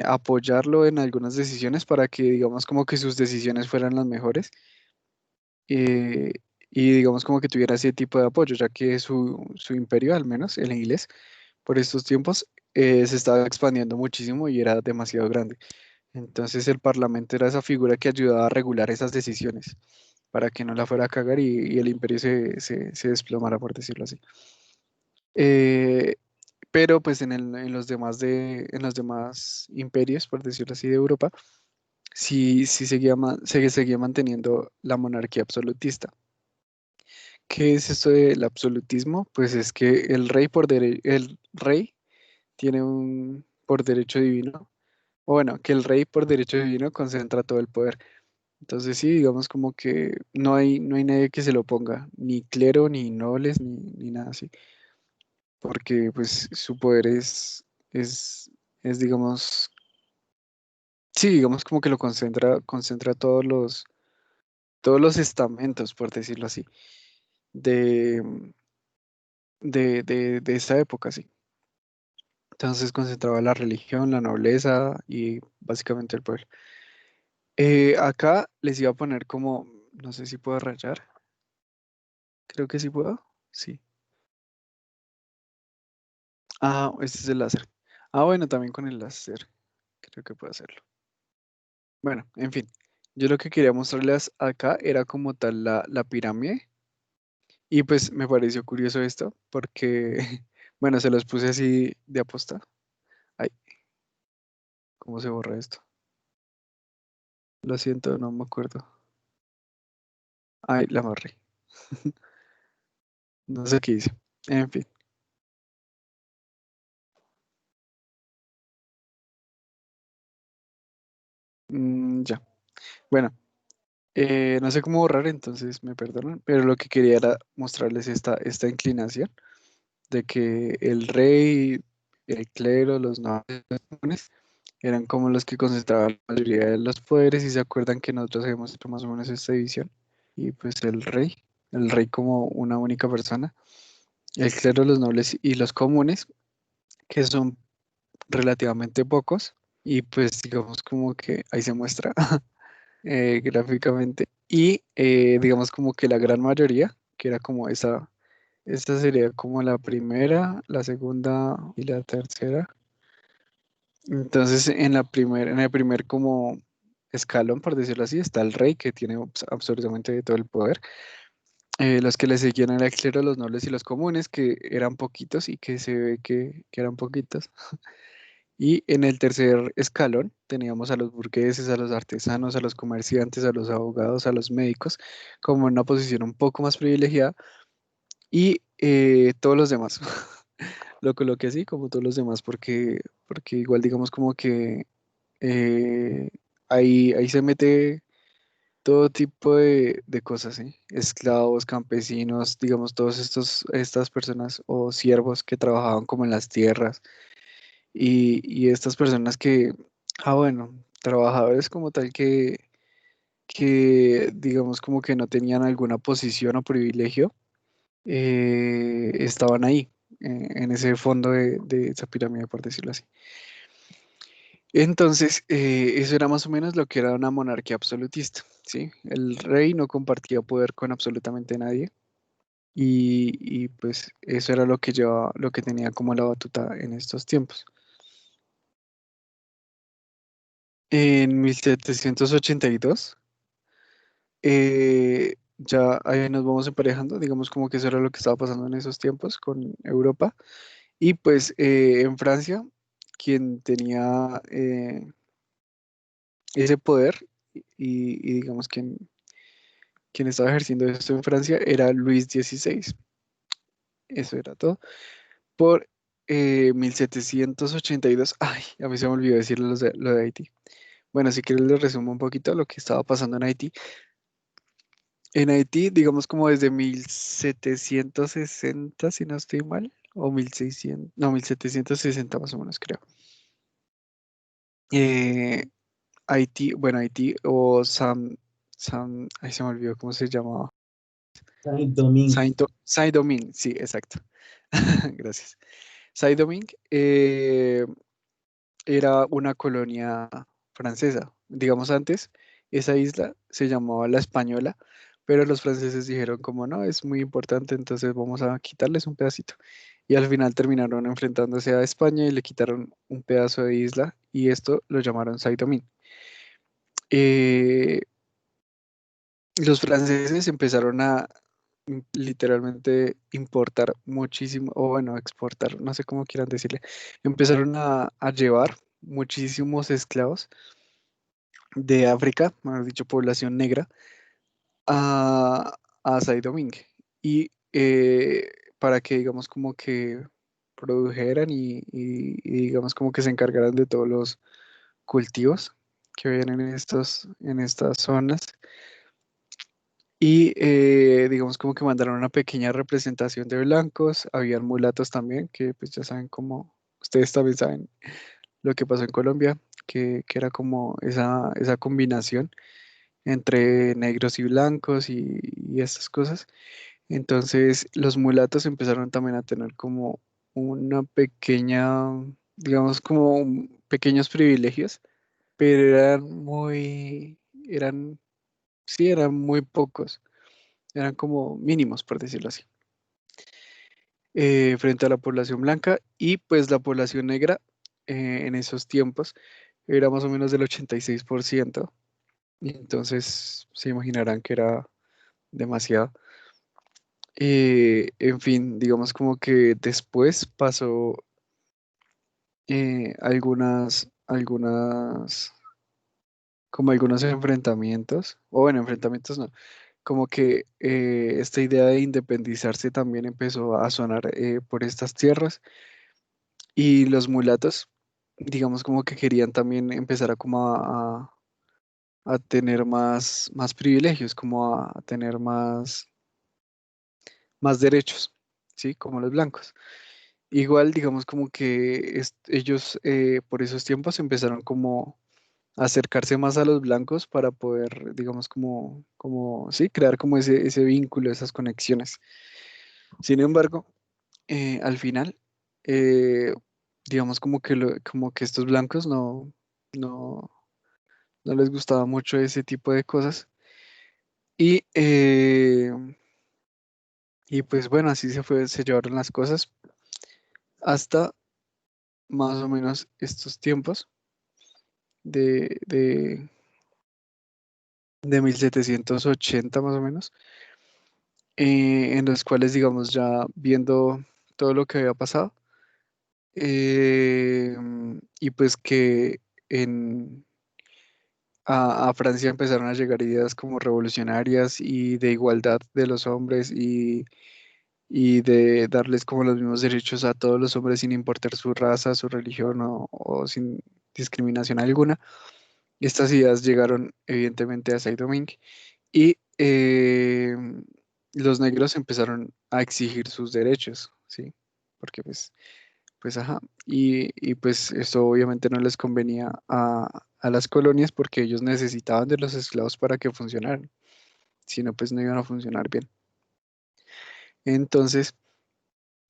Speaker 1: apoyarlo en algunas decisiones para que digamos como que sus decisiones fueran las mejores eh, y digamos como que tuviera ese tipo de apoyo, ya que su imperio, al menos el inglés, por estos tiempos se estaba expandiendo muchísimo y era demasiado grande. Entonces el parlamento era esa figura que ayudaba a regular esas decisiones para que no la fuera a cagar y el imperio se desplomara, por decirlo así. Eh, pero pues en los demás imperios, por decirlo así, de Europa, sí seguía manteniendo la monarquía absolutista. ¿Qué es esto del absolutismo? Pues es que el rey tiene un por derecho divino, o bueno, que el rey por derecho divino concentra todo el poder. Entonces sí, digamos como que no hay nadie que se lo ponga, ni clero, ni nobles, ni nada así, porque pues su poder es digamos, sí, digamos como que lo concentra todos los estamentos, por decirlo así, de, de esta época, sí. Entonces concentraba la religión, la nobleza y básicamente el pueblo. Acá les iba a poner como, no sé si puedo rayar, creo que sí puedo, sí. Ah, este es el láser. Ah, bueno, también con el láser, creo que puedo hacerlo. Bueno, en fin, yo lo que quería mostrarles acá era como tal la pirámide y pues me pareció curioso esto porque, bueno, se los puse así de aposta. Ay, ¿cómo se borra esto? Lo siento, no me acuerdo. Ay, la amarré. No sé qué hice. En fin, ya. Bueno, no sé cómo borrar, entonces me perdonan, pero lo que quería era mostrarles esta inclinación de que el rey, el clero, los nobles eran como los que concentraban la mayoría de los poderes y se acuerdan que nosotros habíamos hecho más o menos esta división. Y pues el rey como una única persona, el clero, los nobles y los comunes, que son relativamente pocos, y pues digamos como que ahí se muestra gráficamente. Y digamos como que la gran mayoría, que era como esta sería como la primera, la segunda y la tercera. Entonces en el primer como escalón, por decirlo así, está el rey que tiene absolutamente todo el poder. Los que le seguían era el clero, los nobles y los comunes, que eran poquitos y que se ve que eran poquitos. Y en el tercer escalón teníamos a los burgueses, a los artesanos, a los comerciantes, a los abogados, a los médicos, como en una posición un poco más privilegiada, y todos los demás. Lo coloqué así, como todos los demás, porque igual digamos como que eh, ahí se mete todo tipo de cosas, ¿sí? Esclavos, campesinos, digamos, estas personas o siervos que trabajaban como en las tierras y estas personas que, bueno, trabajadores como tal que digamos como que no tenían alguna posición o privilegio, estaban ahí, en ese fondo de esa pirámide, por decirlo así. Entonces, eso era más o menos lo que era una monarquía absolutista, ¿sí? El rey no compartía poder con absolutamente nadie y pues eso era lo que llevaba, lo que tenía como la batuta en estos tiempos. En 1782, ya ahí nos vamos emparejando, digamos como que eso era lo que estaba pasando en esos tiempos con Europa. Y pues en Francia, quien tenía ese poder y digamos quien estaba ejerciendo esto en Francia era Luis XVI. Eso era todo. Por 1782, ay, a mí se me olvidó decirle lo de Haití. Bueno, si quieres les resumo un poquito lo que estaba pasando en Haití. En Haití, digamos como desde 1760, si no estoy mal, o 1600, no, 1760 más o menos creo. Eh, Haití, bueno, Haití o ahí se me olvidó cómo se llamaba.
Speaker 3: Saint-Domingue.
Speaker 1: Saint-Domingue, sí, exacto. Gracias. Saint-Domingue era una colonia francesa. Digamos antes, esa isla se llamaba La Española, pero los franceses dijeron como no, es muy importante, entonces vamos a quitarles un pedacito. Y al final terminaron enfrentándose a España y le quitaron un pedazo de isla y esto lo llamaron Saint-Domingue. Eh, los franceses empezaron a literalmente importar muchísimo, o bueno, exportar, no sé cómo quieran decirle, empezaron a llevar muchísimos esclavos de África, mejor dicho, población negra, a Saint-Domingue. Y para que, digamos, como que produjeran y digamos, como que se encargaran de todos los cultivos que habían en estas zonas. Y digamos como que mandaron una pequeña representación de blancos, habían mulatos también, que pues ya saben cómo, ustedes también saben lo que pasó en Colombia, que era como esa combinación entre negros y blancos y estas cosas. Entonces los mulatos empezaron también a tener como una pequeña, digamos como pequeños privilegios, pero sí, eran muy pocos. Eran como mínimos, por decirlo así, frente a la población blanca y pues la población negra en esos tiempos era más o menos del 86%, y entonces se imaginarán que era demasiado. En fin, digamos como que después pasó como algunos enfrentamientos, o bueno, enfrentamientos no, como que esta idea de independizarse también empezó a sonar por estas tierras y los mulatos, digamos como que querían también empezar a como a tener más privilegios, como a tener más derechos, ¿sí? Como los blancos. Igual, digamos como que ellos por esos tiempos empezaron como a acercarse más a los blancos para poder, digamos, sí, crear como ese vínculo, esas conexiones. Sin embargo, al final, eh, digamos como que estos blancos no, no les gustaba mucho ese tipo de cosas. Y, y pues bueno, así se llevaron las cosas hasta más o menos estos tiempos de, de 1780 más o menos, en los cuales, digamos, ya viendo todo lo que había pasado, y pues que en, a Francia empezaron a llegar ideas como revolucionarias y de igualdad de los hombres y de darles como los mismos derechos a todos los hombres sin importar su raza, su religión o sin discriminación alguna. Estas ideas llegaron evidentemente a Saint-Domingue y los negros empezaron a exigir sus derechos, ¿sí? Porque pues ajá, y pues esto obviamente no les convenía a las colonias porque ellos necesitaban de los esclavos para que funcionaran, si no pues no iban a funcionar bien. Entonces,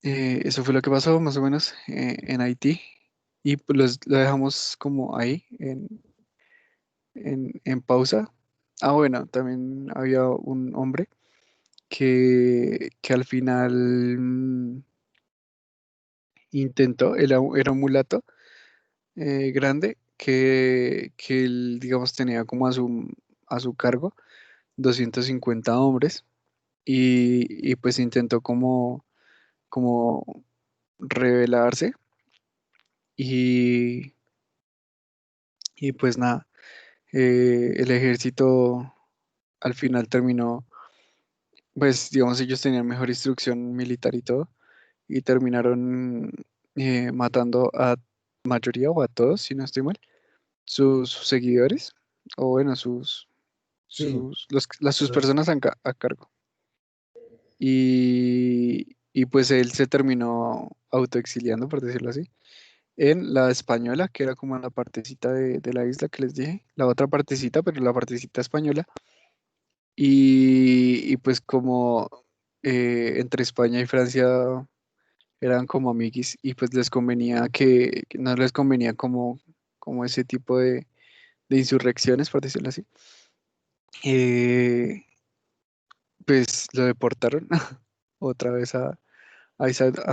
Speaker 1: eso fue lo que pasó más o menos en Haití y pues lo dejamos como ahí en pausa. Ah, bueno, también había un hombre que al final intentó, era un mulato grande que él, digamos, tenía como a su cargo 250 hombres y pues intentó como rebelarse y, y pues nada, el ejército al final terminó, pues digamos, ellos tenían mejor instrucción militar y todo y terminaron matando a mayoría o a todos, si no estoy mal, sus seguidores, o bueno,
Speaker 3: Sí,
Speaker 1: sus
Speaker 3: los-
Speaker 1: personas a cargo. Y pues él se terminó autoexiliando, por decirlo así, en la Española, que era como la partecita de la isla que les dije, la otra partecita, pero la partecita española. Y pues como entre España y Francia eran como amiguis y pues les convenía que no les convenía como ese tipo de insurrecciones, por decirlo así. eh, pues lo deportaron otra vez a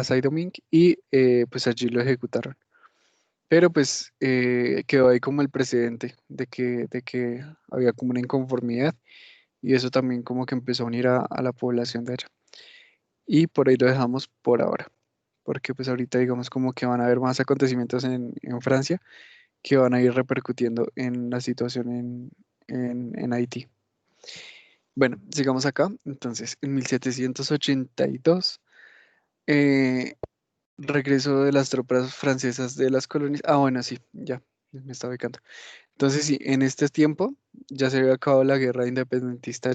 Speaker 1: Saint-Domingue y pues allí lo ejecutaron. Pero pues quedó ahí como el precedente de que había como una inconformidad y eso también como que empezó a unir a la población de allá. Y por ahí lo dejamos por ahora, porque pues ahorita digamos como que van a haber más acontecimientos en Francia que van a ir repercutiendo en la situación en Haití. Bueno, sigamos acá. Entonces, en 1782, eh, regreso de las tropas francesas de las colonias. Ah, bueno, sí, ya, me estaba ubicando. Entonces, sí, en este tiempo ya se había acabado la guerra independentista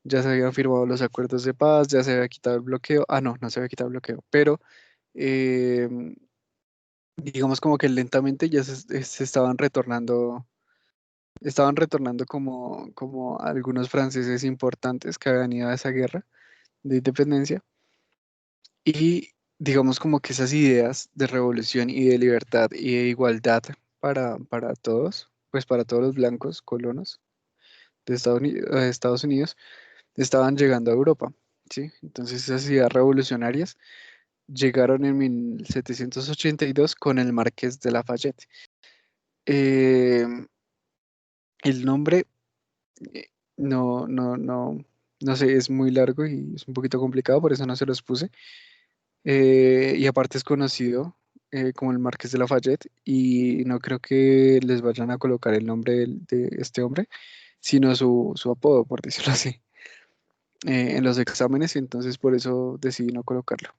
Speaker 1: ya se habían firmado los acuerdos de paz, ya se había quitado el bloqueo. Ah, no, no se había quitado el bloqueo, pero eh, digamos como que lentamente ya se estaban retornando como algunos franceses importantes que habían ido a esa guerra de independencia. Y digamos como que esas ideas de revolución y de libertad y de igualdad para todos, pues para todos los blancos colonos de Estados Unidos, estaban llegando a Europa, ¿sí? Entonces esas ideas revolucionarias llegaron en 1782 con el Marqués de Lafayette. Eh, el nombre, eh, no sé, es muy largo y es un poquito complicado, por eso no se los puse. Y aparte es conocido como el Marqués de Lafayette y no creo que les vayan a colocar el nombre de este hombre, sino su apodo, por decirlo así, en los exámenes y entonces por eso decidí no colocarlo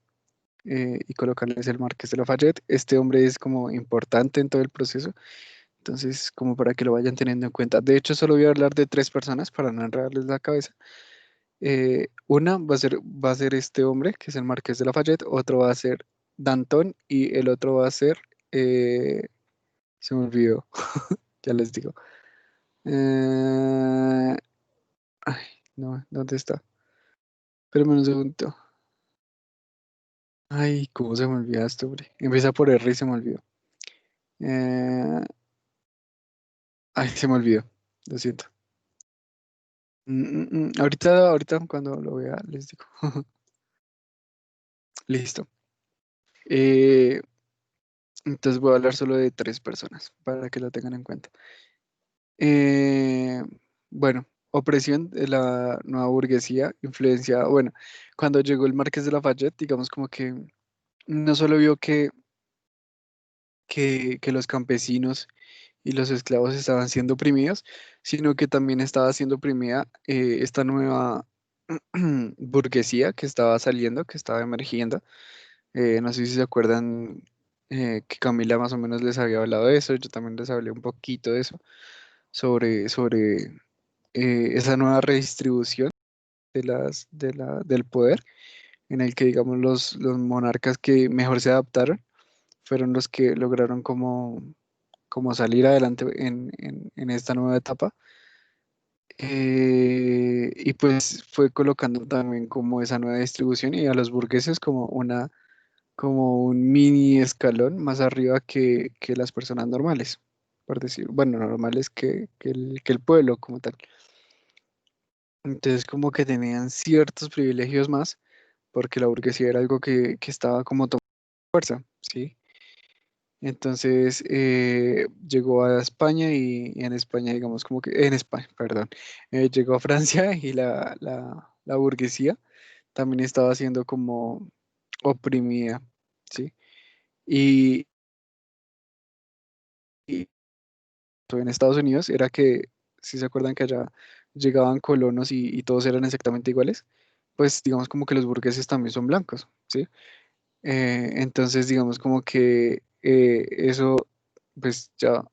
Speaker 1: y colocarles el Marqués de Lafayette. Este hombre es como importante en todo el proceso, entonces como para que lo vayan teniendo en cuenta. De hecho, solo voy a hablar de tres personas para no enredarles la cabeza. Una va a ser este hombre, que es el Marqués de Lafayette, otro va a ser Danton y el otro va a ser, eh, se me olvidó, ya les digo. Eh, ay, no, ¿dónde está? Espérame un segundo. Ay, ¿cómo se me olvida esto, hombre? Empieza por R y se me olvidó. Eh, Ay, se me olvidó, lo siento. Ahorita cuando lo vea les digo. Listo. Eh, entonces voy a hablar solo de 3 personas para que lo tengan en cuenta. Eh, bueno, opresión de la nueva burguesía, influenciada, bueno, cuando llegó el Marqués de Lafayette, digamos como que no solo vio que los campesinos y los esclavos estaban siendo oprimidos, sino que también estaba siendo oprimida esta nueva burguesía que estaba saliendo, que estaba emergiendo. No sé si se acuerdan que Camila más o menos les había hablado de eso, yo también les hablé un poquito de eso, sobre esa nueva redistribución del poder, en el que, digamos, los monarcas que mejor se adaptaron fueron los que lograron como salir adelante en esta nueva etapa. Y pues fue colocando también como esa nueva distribución y a los burgueses como un mini escalón más arriba que las personas normales, por decir, bueno, normales que el pueblo como tal. Entonces como que tenían ciertos privilegios más, porque la burguesía era algo que estaba como tomando fuerza, ¿sí? Entonces llegó a España y en España, digamos como que, en España, perdón, llegó a Francia y la burguesía también estaba siendo como oprimida, ¿sí? Y, y en Estados Unidos era que, si se acuerdan que allá llegaban colonos y todos eran exactamente iguales, pues digamos como que los burgueses también son blancos, ¿sí? Entonces digamos como que eso, pues ya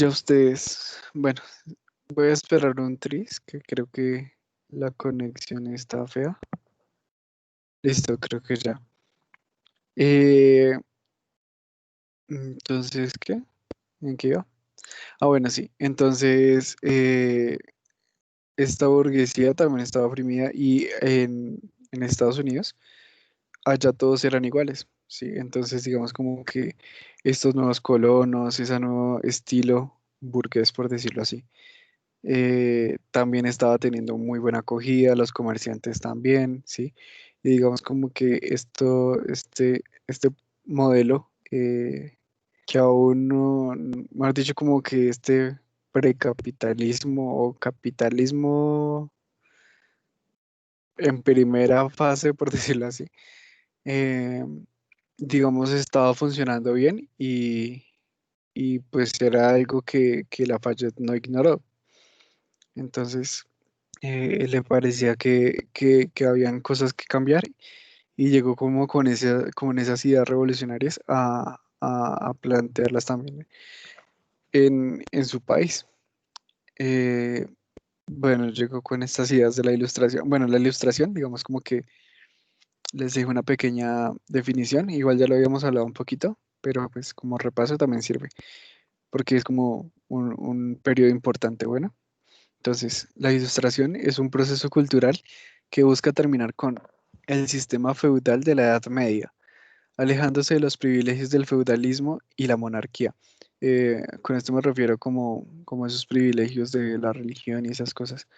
Speaker 1: ustedes, bueno, voy a esperar un tris, que creo que la conexión está fea. Listo, creo que ya. Eh, entonces, ¿qué? ¿En qué iba? Ah, bueno, sí. Entonces, esta burguesía también estaba oprimida y en Estados Unidos, allá todos eran iguales, ¿sí? Entonces, digamos como que estos nuevos colonos, ese nuevo estilo burgués, por decirlo así, también estaba teniendo muy buena acogida, los comerciantes también, ¿sí? Y digamos como que este modelo, que aún no, mejor dicho, como que este precapitalismo o capitalismo en primera fase, por decirlo así, eh, digamos, estaba funcionando bien y pues era algo que Lafayette no ignoró. Entonces, le parecía que habían cosas que cambiar y llegó como con esas ideas revolucionarias a plantearlas también en su país. Eh, bueno, llegó con estas ideas de la ilustración. Bueno, la ilustración, digamos como que les dejo una pequeña definición, igual ya lo habíamos hablado un poquito, pero pues como repaso también sirve, porque es como un periodo importante, bueno. Entonces, la ilustración es un proceso cultural que busca terminar con el sistema feudal de la Edad Media, alejándose de los privilegios del feudalismo y la monarquía. Con esto me refiero como esos privilegios de la religión y esas cosas.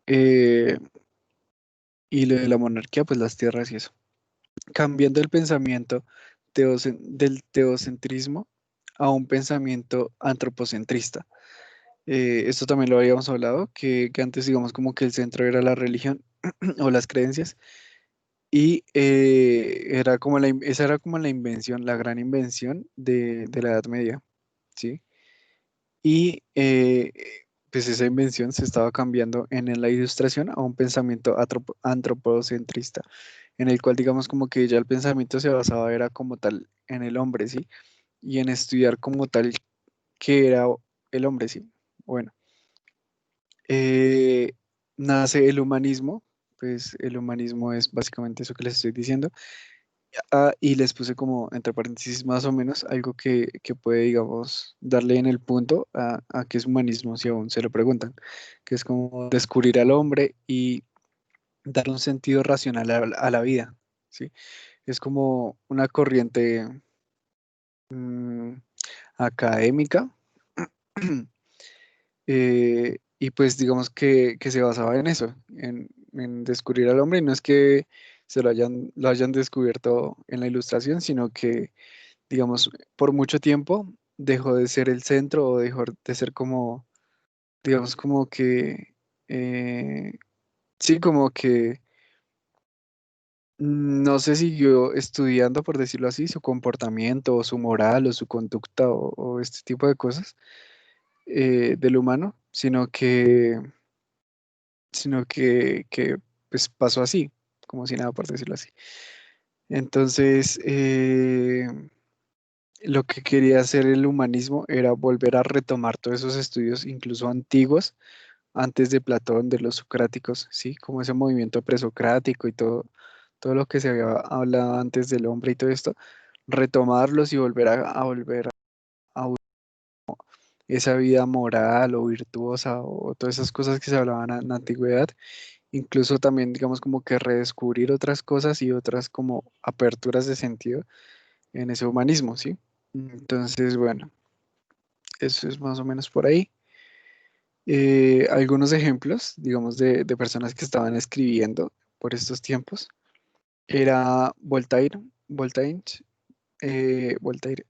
Speaker 1: Eh, y lo de la monarquía, pues las tierras y eso. Cambiando el pensamiento del teocentrismo a un pensamiento antropocentrista. Esto también lo habíamos hablado, que antes digamos como que el centro era la religión o las creencias y esa era como la invención, la gran invención de la Edad Media, ¿sí? Y pues esa invención se estaba cambiando en la ilustración a un pensamiento antropocentrista, en el cual digamos como que ya el pensamiento se basaba era como tal en el hombre, ¿sí? Y en estudiar como tal qué era el hombre, ¿sí? Bueno. eh, Nace el humanismo, pues el humanismo es básicamente eso que les estoy diciendo, y les puse como entre paréntesis más o menos algo que puede, digamos, darle en el punto a qué es humanismo si aún se lo preguntan, que es como descubrir al hombre y dar un sentido racional a la vida, ¿sí? Es como una corriente mm, académica. Y pues digamos que se basaba en eso, en descubrir al hombre, y no es que lo hayan descubierto en la ilustración, sino que, digamos, por mucho tiempo dejó de ser el centro o dejó de ser como, digamos, como que, eh, sí, como que no se siguió estudiando, por decirlo así, su comportamiento o su moral o su conducta o este tipo de cosas del humano, sino que pues pasó así, como si nada, por decirlo así. Entonces, lo que quería hacer el humanismo era volver a retomar todos esos estudios, incluso antiguos, antes de Platón, de los socráticos, ¿sí? Como ese movimiento presocrático y todo lo que se había hablado antes del hombre y todo esto, retomarlos y volver a volver a esa vida moral o virtuosa o todas esas cosas que se hablaban en la antigüedad. Incluso también, digamos, como que redescubrir otras cosas y otras como aperturas de sentido en ese humanismo, ¿sí? Entonces, bueno, eso es más o menos por ahí. Algunos ejemplos, digamos, de personas que estaban escribiendo por estos tiempos. Era Voltaire,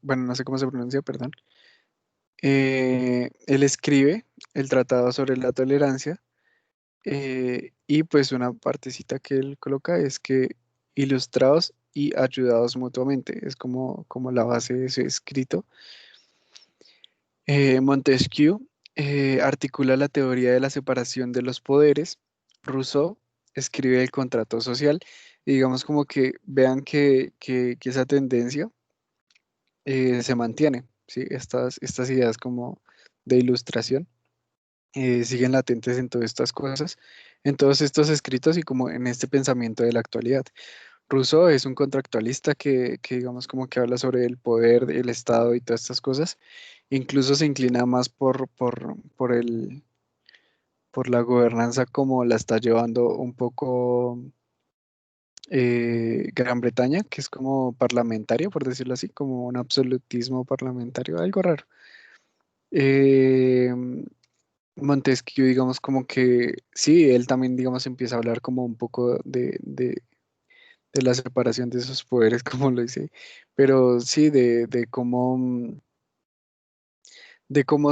Speaker 1: bueno, no sé cómo se pronuncia, perdón. Él escribe el Tratado sobre la Tolerancia. Y pues una partecita que él coloca es que ilustrados y ayudados mutuamente, es como la base de ese escrito. Montesquieu articula la teoría de la separación de los poderes. Rousseau escribe el contrato social. Y digamos como que vean que esa tendencia se mantiene, ¿sí? Estas ideas como de ilustración siguen latentes en todas estas cosas, en todos estos escritos y como en este pensamiento de la actualidad. Rousseau es un contractualista que digamos como que habla sobre el poder, el Estado y todas estas cosas. Incluso se inclina más por la gobernanza como la está llevando un poco Gran Bretaña, que es como parlamentario, por decirlo así, como un absolutismo parlamentario, algo raro. Eh, Montesquieu, digamos, como que sí, él también, digamos, empieza a hablar como un poco de la separación de esos poderes, como lo dice, pero sí, de cómo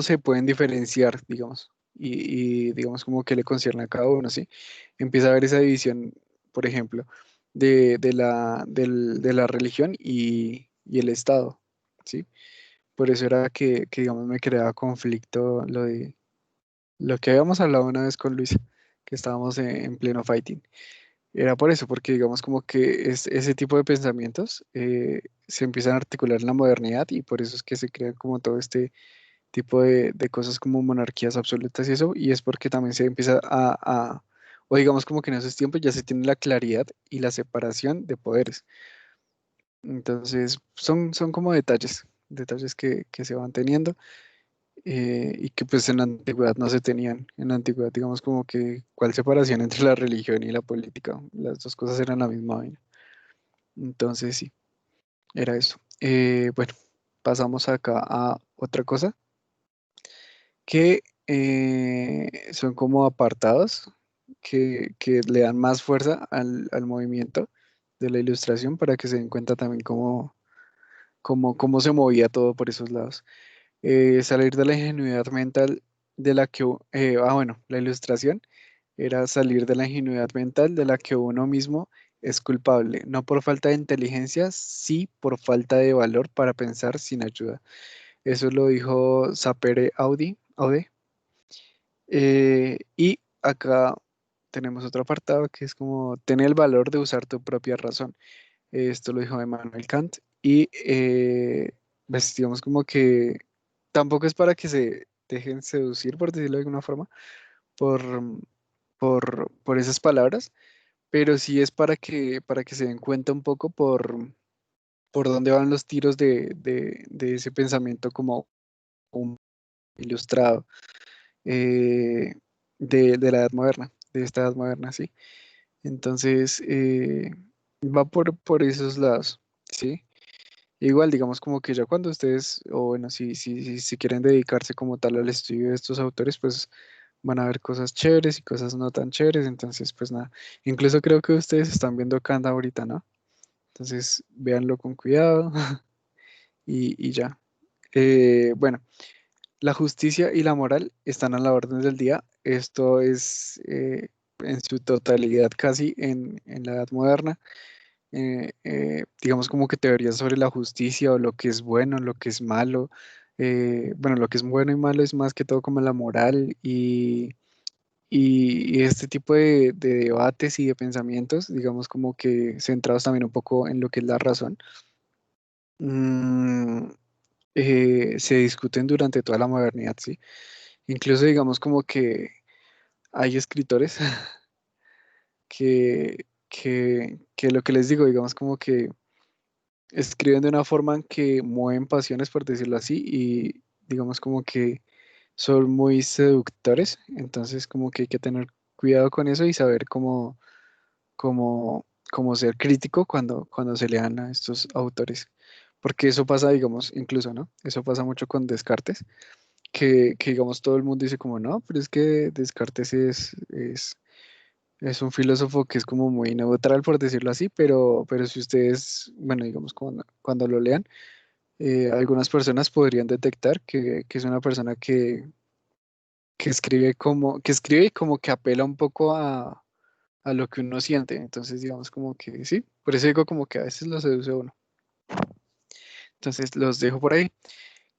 Speaker 1: se pueden diferenciar, digamos, y digamos, como que le concierne a cada uno, ¿sí? Empieza a ver esa división, por ejemplo, de la religión y el Estado, ¿sí? Por eso era que, digamos, me creaba conflicto lo que habíamos hablado una vez con Luis, que estábamos en pleno fighting. Era por eso, porque digamos como que ese tipo de pensamientos se empiezan a articular en la modernidad y por eso es que se crean como todo este tipo de cosas como monarquías absolutas y eso, y es porque también se empieza o digamos como que en esos tiempos ya se tiene la claridad y la separación de poderes. Entonces son como detalles que se van teniendo y que pues en la antigüedad no se tenían. En la antigüedad, digamos, como que cuál separación entre la religión y la política. Las dos cosas eran la misma vaina. Entonces sí, era eso. Bueno, pasamos acá a otra cosa que son como apartados que le dan más fuerza al movimiento de la ilustración para que se den cuenta también cómo se movía todo por esos lados. Salir de la ingenuidad mental de la que, bueno, la ilustración era salir de la ingenuidad mental de la que uno mismo es culpable, no por falta de inteligencia, sí por falta de valor para pensar sin ayuda. Eso lo dijo Sapere Aude. Y acá tenemos otro apartado que es como tener el valor de usar tu propia razón. Esto lo dijo Emmanuel Kant. Y pues digamos como que tampoco es para que se dejen seducir, por decirlo de alguna forma, por, por esas palabras, pero sí es para que se den cuenta un poco por dónde van los tiros de ese pensamiento como un ilustrado eh, de la edad moderna, de esta edad moderna, sí. Entonces, va por esos lados, ¿sí? Igual, digamos como que ya cuando ustedes, o bueno, si quieren dedicarse como tal al estudio de estos autores, pues van a ver cosas chéveres y cosas no tan chéveres, entonces pues nada, incluso creo que ustedes están viendo Kant ahorita, ¿no? Entonces véanlo con cuidado y ya. Bueno, la justicia y la moral están a la orden del día. Esto es en su totalidad casi en la edad moderna. Digamos como que teorías sobre la justicia o lo que es bueno, lo que es malo. Bueno, lo que es bueno y malo es más que todo como la moral y este tipo de debates y de pensamientos, digamos como que centrados también un poco en lo que es la razón. Mm, se discuten durante toda la modernidad, ¿sí? Incluso digamos como que hay escritores que lo que les digo, digamos como que escriben de una forma en que mueven pasiones, por decirlo así, y digamos como que son muy seductores, entonces como que hay que tener cuidado con eso y saber cómo ser crítico cuando se lean a estos autores. Porque eso pasa, digamos, incluso, ¿no? Eso pasa mucho con Descartes, que digamos todo el mundo dice como, no, pero es que Descartes es un filósofo que es como muy neutral, por decirlo así, pero si ustedes, bueno, digamos, cuando lo lean, algunas personas podrían detectar que es una persona que escribe y como que apela un poco a lo que uno siente. Entonces, digamos como que sí, por eso digo como que a veces lo seduce a uno. Entonces, los dejo por ahí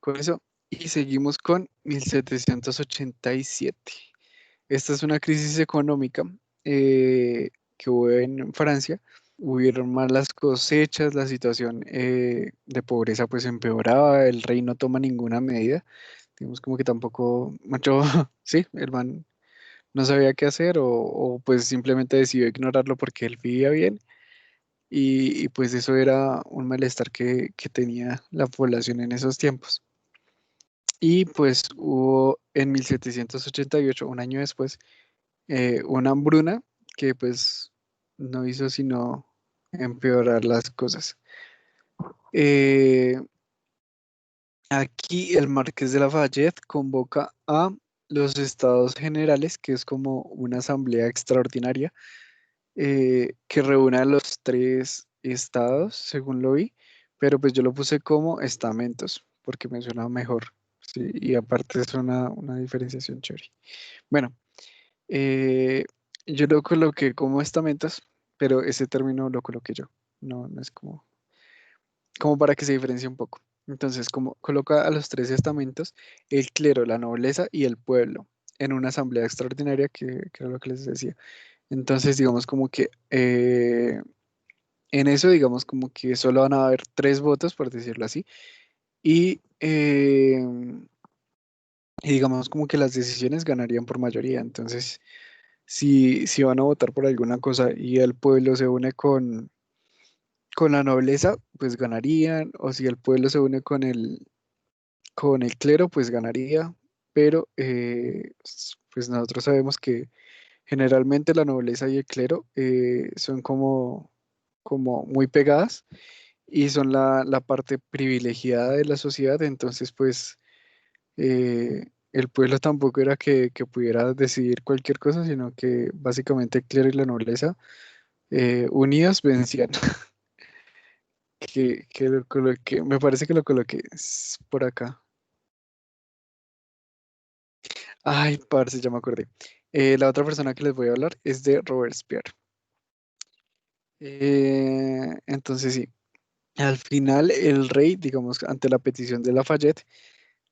Speaker 1: con eso y seguimos con 1787. Esta es una crisis económica que hubo en Francia. Hubieron malas cosechas, la situación de pobreza pues empeoraba, el rey no toma ninguna medida. Digamos como que tampoco, mucho, sí, el man no sabía qué hacer o pues simplemente decidió ignorarlo porque él vivía bien y, pues eso era un malestar que tenía la población en esos tiempos. Y pues hubo en 1788, un año después, una hambruna que pues no hizo sino empeorar las cosas. Eh, Aquí el Marqués de Lafayette convoca a los Estados Generales, que es como una asamblea extraordinaria que reúne a los tres estados, según lo vi, pero pues yo lo puse como estamentos, porque me suena mejor, ¿sí? Y aparte es una diferenciación chévere. Bueno, eh, yo lo coloqué como estamentos, pero ese término lo coloqué yo, no es como para que se diferencie un poco. Entonces, como coloca a los tres estamentos, el clero, la nobleza y el pueblo, en una asamblea extraordinaria que era lo que les decía. Entonces, digamos como que en eso, digamos como que solo van a haber tres votos, por decirlo así, y, y digamos como que las decisiones ganarían por mayoría. Entonces, si van a votar por alguna cosa y el pueblo se une con la nobleza, pues ganarían, o si el pueblo se une con el clero, pues ganaría, pero pues nosotros sabemos que generalmente la nobleza y el clero son como muy pegadas y son la parte privilegiada de la sociedad, entonces pues el pueblo tampoco era que pudiera decidir cualquier cosa, sino que básicamente el clero y la nobleza unidos vencían. Que lo coloqué, me parece que lo coloqué por acá. Ay, parce, ya me acordé. La otra persona que les voy a hablar es de Robespierre. Entonces sí, al final el rey, digamos, ante la petición de Lafayette,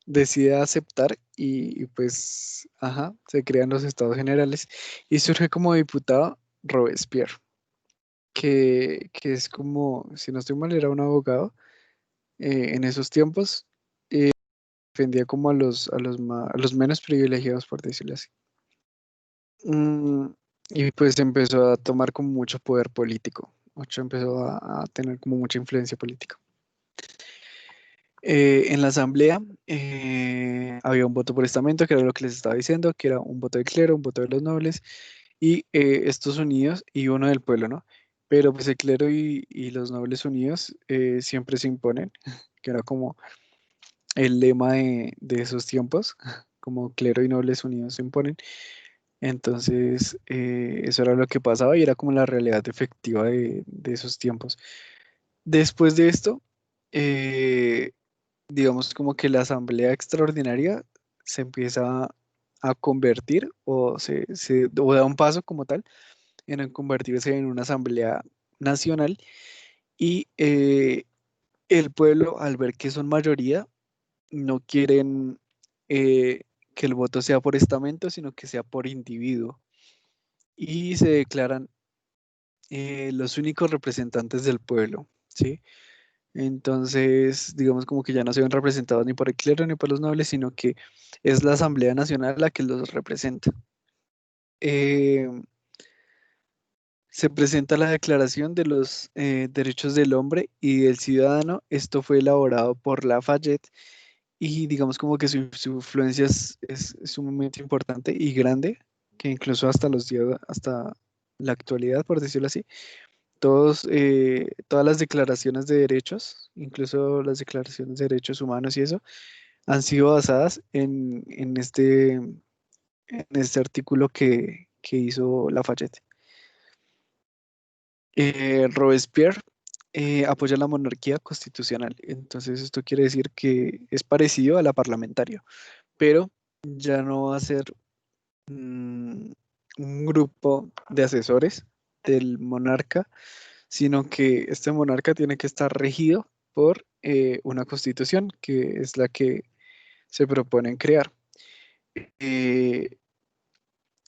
Speaker 1: decide aceptar y pues, ajá, se crean los estados generales y surge como diputado Robespierre, que es como, si no estoy mal, era un abogado en esos tiempos, defendía como a los menos privilegiados, por decirlo así. Mm, y pues empezó a tomar como mucho poder político, empezó a tener como mucha influencia política. En la asamblea había un voto por estamento, que era lo que les estaba diciendo, que era un voto del clero, un voto de los nobles, y estos unidos y uno del pueblo, ¿no? pero pues el clero y los nobles unidos siempre se imponen, que era como el lema de esos tiempos, como clero y nobles unidos se imponen. Entonces, eso era lo que pasaba y era como la realidad efectiva de esos tiempos. Después de esto, eh, digamos como que la asamblea extraordinaria se empieza a convertir o da un paso como tal en convertirse en una asamblea nacional y el pueblo al ver que son mayoría no quieren eh, que el voto sea por estamento, sino que sea por individuo y se declaran los únicos representantes del pueblo, ¿sí? Entonces, digamos como que ya no se ven representados ni por el clero ni por los nobles, sino que es la Asamblea Nacional la que los representa. Eh, Se presenta la Declaración de los Derechos del Hombre y del Ciudadano. Esto fue elaborado por Lafayette y digamos como que su influencia es sumamente importante y grande, que incluso hasta los días, hasta la actualidad, por decirlo así, todas las declaraciones de derechos, incluso las declaraciones de derechos humanos y eso, han sido basadas en este artículo que hizo Lafayette. Robespierre apoya la monarquía constitucional. Entonces, esto quiere decir que es parecido a la parlamentaria, pero ya no va a ser mm, un grupo de asesores del monarca, sino que este monarca tiene que estar regido por una constitución que es la que se proponen crear. Eh,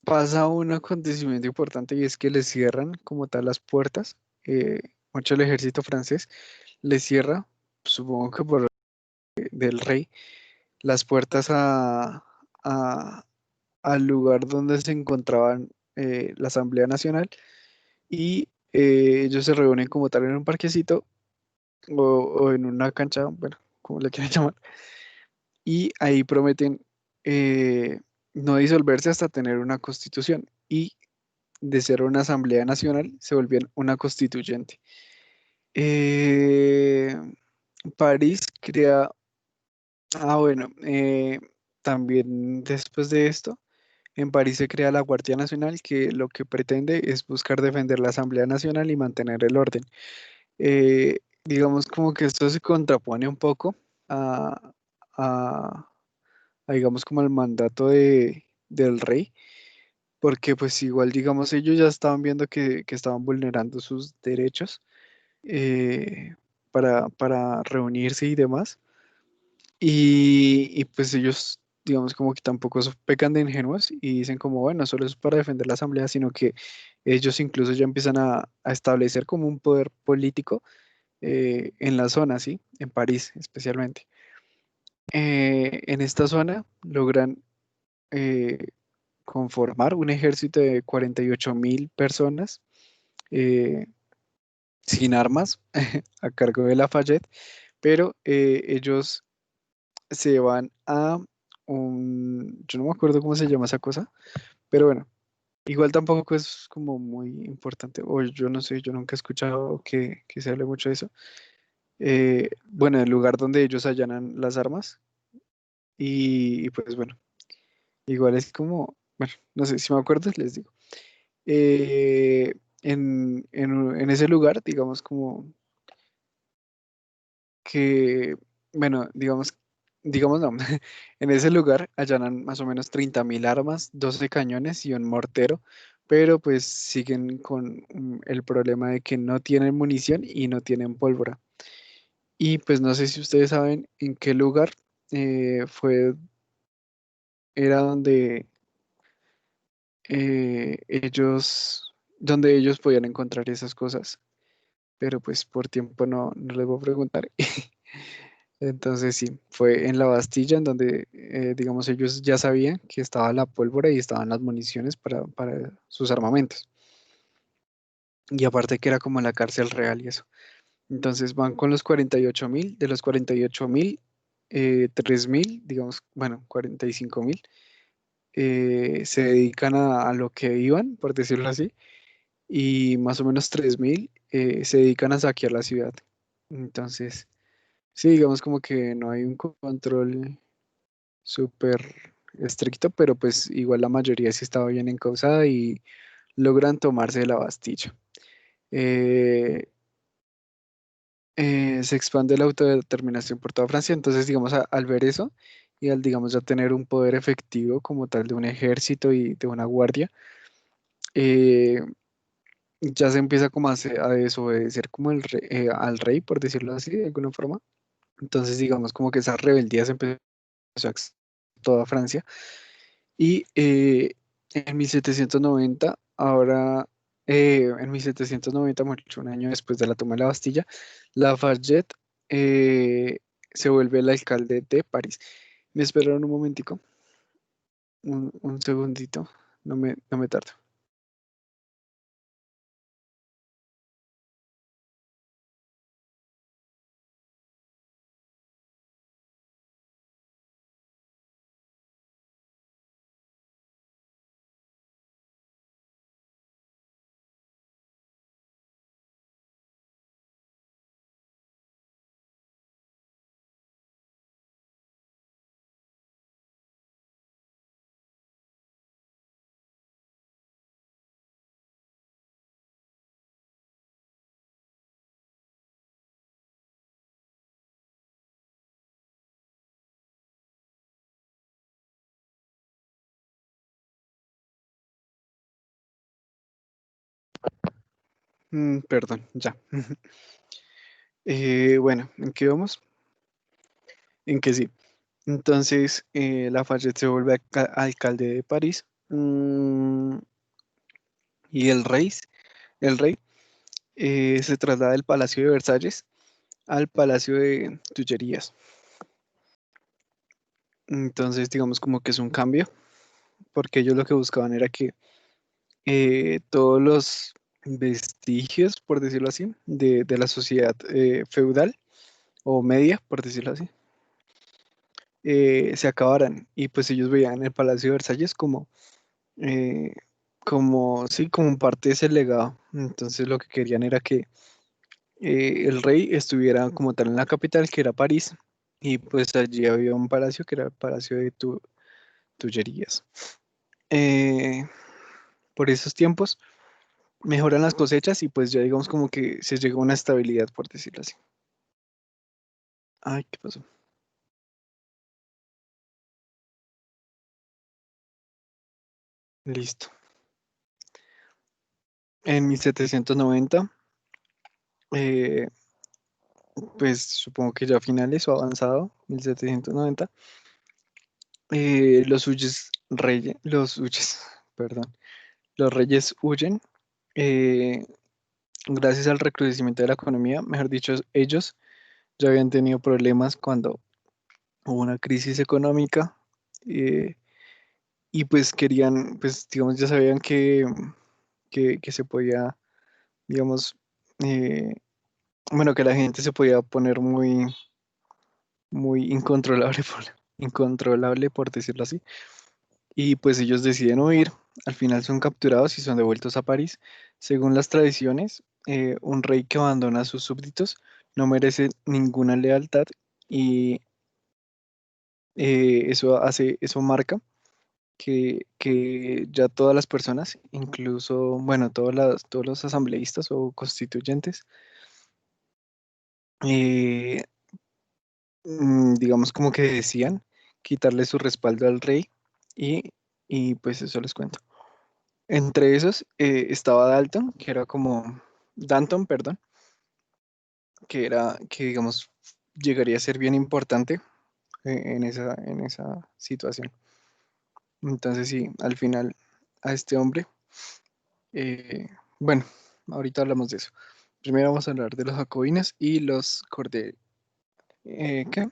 Speaker 1: Pasa un acontecimiento importante y es que le cierran como tal las puertas. Mucho el ejército francés le cierra, supongo que por del rey, las puertas a- al lugar donde se encontraban la Asamblea Nacional y ellos se reúnen como tal en un parquecito o en una cancha, bueno, como le quieran llamar, y ahí prometen no disolverse hasta tener una constitución y de ser una asamblea nacional se volvían una constituyente. Eh, París crea, bueno, también después de esto, en París se crea la Guardia Nacional que lo que pretende es buscar defender la Asamblea Nacional y mantener el orden. Digamos como que esto se contrapone un poco a, a- digamos como el mandato del rey, porque pues igual digamos ellos ya estaban viendo que estaban vulnerando sus derechos para reunirse y demás, y pues ellos digamos como que tampoco pecan de ingenuos y dicen como bueno, solo es para defender la asamblea, sino que ellos incluso ya empiezan a establecer como un poder político en la zona, ¿sí? En París especialmente. En esta zona logran eh, conformar un ejército de 48.000 personas eh, sin armas a cargo de Lafayette, pero ellos se van a yo no me acuerdo cómo se llama esa cosa, pero bueno, igual tampoco es como muy importante, o yo no sé, yo nunca he escuchado que se hable mucho de eso. Bueno, el lugar donde ellos allanan las armas y pues bueno, igual es como, bueno, no sé si me acuerdo, les digo. Eh, en ese lugar, digamos como que, bueno, digamos no, en ese lugar allanan más o menos 30.000 armas, 12 cañones y un mortero, pero pues siguen con el problema de que no tienen munición y no tienen pólvora. Y pues no sé si ustedes saben en qué lugar era donde ellos podían encontrar esas cosas, pero pues por tiempo no les voy a preguntar. Entonces sí, fue en la Bastilla en donde, digamos, ellos ya sabían que estaba la pólvora y estaban las municiones para sus armamentos. Y aparte que era como la cárcel real y eso. Entonces van con los 48.000, de los 48.000, 3.000, digamos, bueno, 45.000, se dedican a lo que iban, por decirlo así, y más o menos 3.000 se dedican a saquear la ciudad. Entonces, sí, digamos como que no hay un control súper estricto, pero pues igual la mayoría sí estaba bien encausada y logran tomarse la Bastilla. Eh, Se expande la autodeterminación por toda Francia, entonces digamos al ver eso y al digamos ya tener un poder efectivo como tal de un ejército y de una guardia, eh, ya se empieza como a desobedecer como al rey, por decirlo así, de alguna forma. Entonces digamos como que esa rebeldía se empezó a toda Francia y en 1790, en 1790, mucho un año después de la toma de la Bastilla, Lafayette eh, se vuelve el alcalde de París. Me esperaron un momentico, un segundito, no me tardo. Perdón, ya. Bueno, ¿en qué vamos? En que sí. Entonces, Lafayette se vuelve alcalde de París. Y el rey se traslada del Palacio de Versalles al Palacio de Tullerías. Entonces, digamos como que es un cambio, porque ellos lo que buscaban era que todos los vestigios, por decirlo así, de la sociedad feudal o media, por decirlo así, se acabaran. Y pues ellos veían el Palacio de Versalles eh, sí, como parte de ese legado. Entonces lo que querían era que el rey estuviera como tal en la capital, que era París, y pues allí había un palacio que era el Palacio de Tullerías. Eh, por esos tiempos mejoran las cosechas y pues ya digamos como que se llegó a una estabilidad, por decirlo así. Ay, ¿qué pasó? Listo. En 1790, eh, pues supongo que ya finales o avanzado, 1790, perdón, los reyes huyen eh, gracias al recrudecimiento de la economía. Mejor dicho, ellos ya habían tenido problemas cuando hubo una crisis económica, eh, y pues querían, pues digamos, ya sabían que se podía, digamos, eh, bueno, que la gente se podía poner muy incontrolable, incontrolable, por decirlo así. Y pues ellos deciden huir, al final son capturados y son devueltos a París. Según las tradiciones, un rey que abandona a sus súbditos no merece ninguna lealtad y eso marca que ya todas las personas, incluso, bueno, todos los asambleístas o constituyentes, eh, digamos como que decían quitarle su respaldo al rey y, y pues eso les cuento. Entre esos estaba Danton, perdón, que digamos llegaría a ser bien importante en esa situación. Entonces sí, al final a este hombre, eh, bueno, ahorita hablamos de eso. Primero vamos a hablar de los jacobinos y los ¿qué?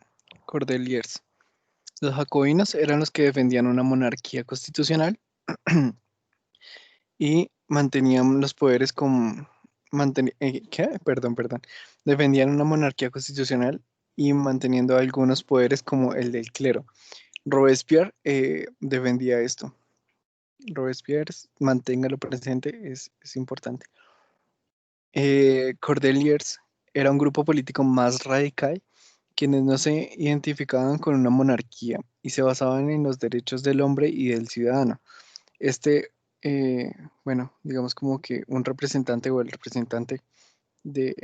Speaker 1: Cordeliers. Los jacobinos eran los que defendían una monarquía constitucional y mantenían los poderes ¿qué? Perdón. Defendían una monarquía constitucional y manteniendo algunos poderes como el del clero. Robespierre defendía esto. Robespierre, manténgalo presente, es importante. Cordeliers era un grupo político más radical, quienes no se identificaban con una monarquía y se basaban en los derechos del hombre y del ciudadano. Este, eh, bueno, digamos como que un representante o el representante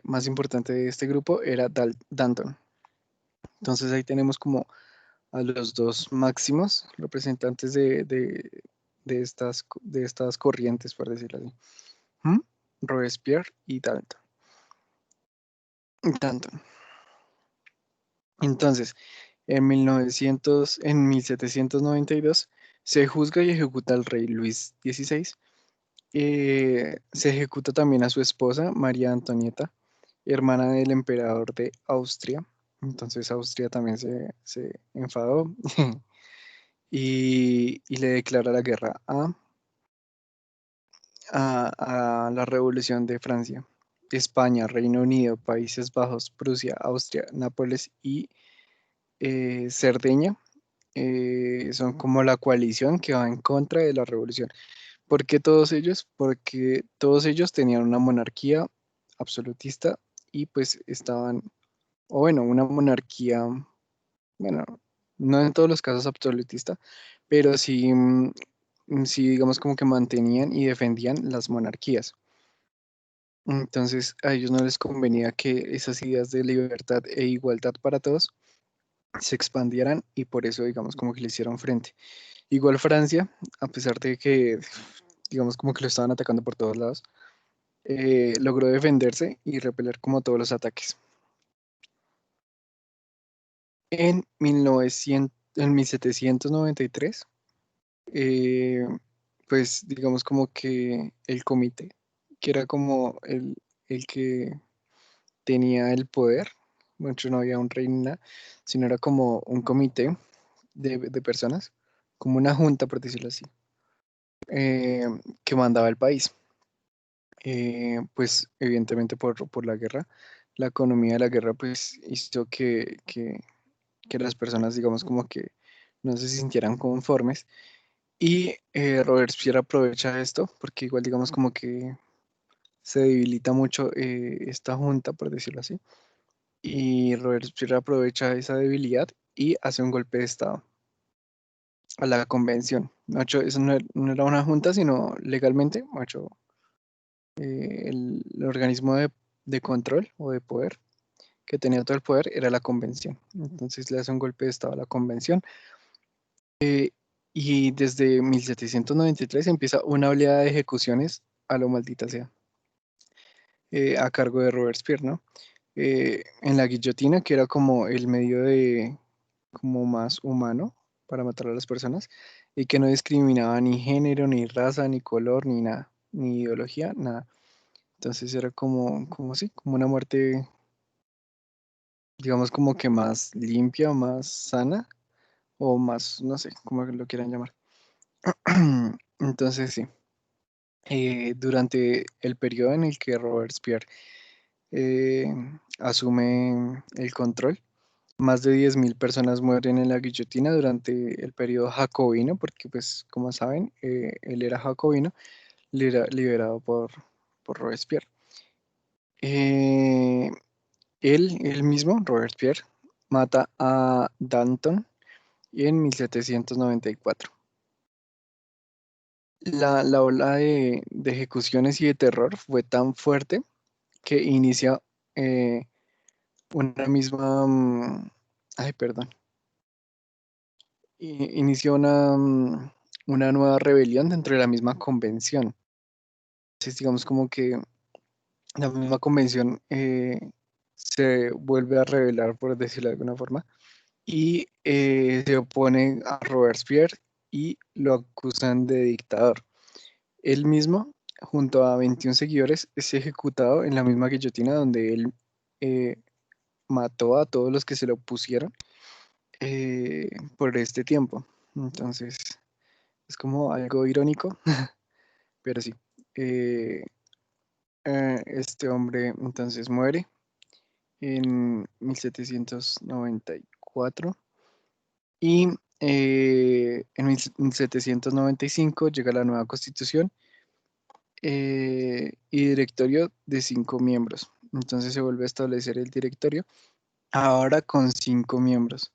Speaker 1: más importante de este grupo era Danton. Entonces ahí tenemos como a los dos máximos representantes de estas corrientes, por decirlo así. ¿Mm? Robespierre y Danton. Entonces, en 1792 se juzga y ejecuta al rey Luis XVI. Se ejecuta también a su esposa, María Antonieta, hermana del emperador de Austria. Entonces Austria también se enfadó y le declara la guerra a la Revolución de Francia. España, Reino Unido, Países Bajos, Prusia, Austria, Nápoles y Cerdeña son como la coalición que va en contra de la revolución. ¿Por qué todos ellos? Porque todos ellos tenían una monarquía absolutista y pues estaban, o bueno, una monarquía, bueno, no en todos los casos absolutista, pero sí, sí digamos como que mantenían y defendían las monarquías. Entonces a ellos no les convenía que esas ideas de libertad e igualdad para todos se expandieran y por eso digamos como que le hicieron frente. Igual Francia, a pesar de que digamos como que lo estaban atacando por todos lados, logró defenderse y repeler como todos los ataques. En 1793, eh, pues digamos como que el comité, que era como el que tenía el poder, bueno, no había un rey ni nada, sino era como un comité de personas, como una junta, por decirlo así, eh, que mandaba el país. Pues evidentemente por la guerra, la economía de la guerra pues hizo que las personas digamos como que no se sintieran conformes y Robespierre aprovecha esto porque igual digamos como que se debilita mucho esta junta por decirlo así y Robespierre aprovecha esa debilidad y hace un golpe de estado a la convención. Macho, eso no era una junta sino legalmente, macho, el organismo de control o de poder que tenía todo el poder era la convención. Entonces le hace un golpe de estado a la convención. Y desde 1793 empieza una oleada de ejecuciones a lo maldita sea, a cargo de Robespierre, ¿no? En la guillotina, que era como el medio como más humano para matar a las personas, y que no discriminaba ni género, ni raza, ni color, ni nada, ni ideología, nada. Entonces era como sí, como una muerte, digamos, como que más limpia, más sana, o más, no sé, como lo quieran llamar. Entonces sí, durante el periodo en el que Robespierre eh, asume el control, más de 10.000 personas mueren en la guillotina durante el periodo jacobino, porque pues como saben, él era jacobino, liberado por Robespierre. Eh, él mismo, Robespierre, mata a Danton en 1794. La ola de ejecuciones y de terror fue tan fuerte que inicia eh, una misma, ay, perdón, inició una nueva rebelión dentro de la misma convención. Entonces, digamos como que la misma convención se vuelve a rebelar, por decirlo de alguna forma, y se opone a Robespierre y lo acusan de dictador. Él mismo, junto a 21 seguidores, es ejecutado en la misma guillotina donde él eh, mató a todos los que se le opusieron por este tiempo. Entonces, es como algo irónico, pero sí. Eh, este hombre entonces muere en 1794 y En 1795 llega la nueva constitución y directorio de 5 miembros. Entonces se vuelve a establecer el directorio, ahora con 5 miembros.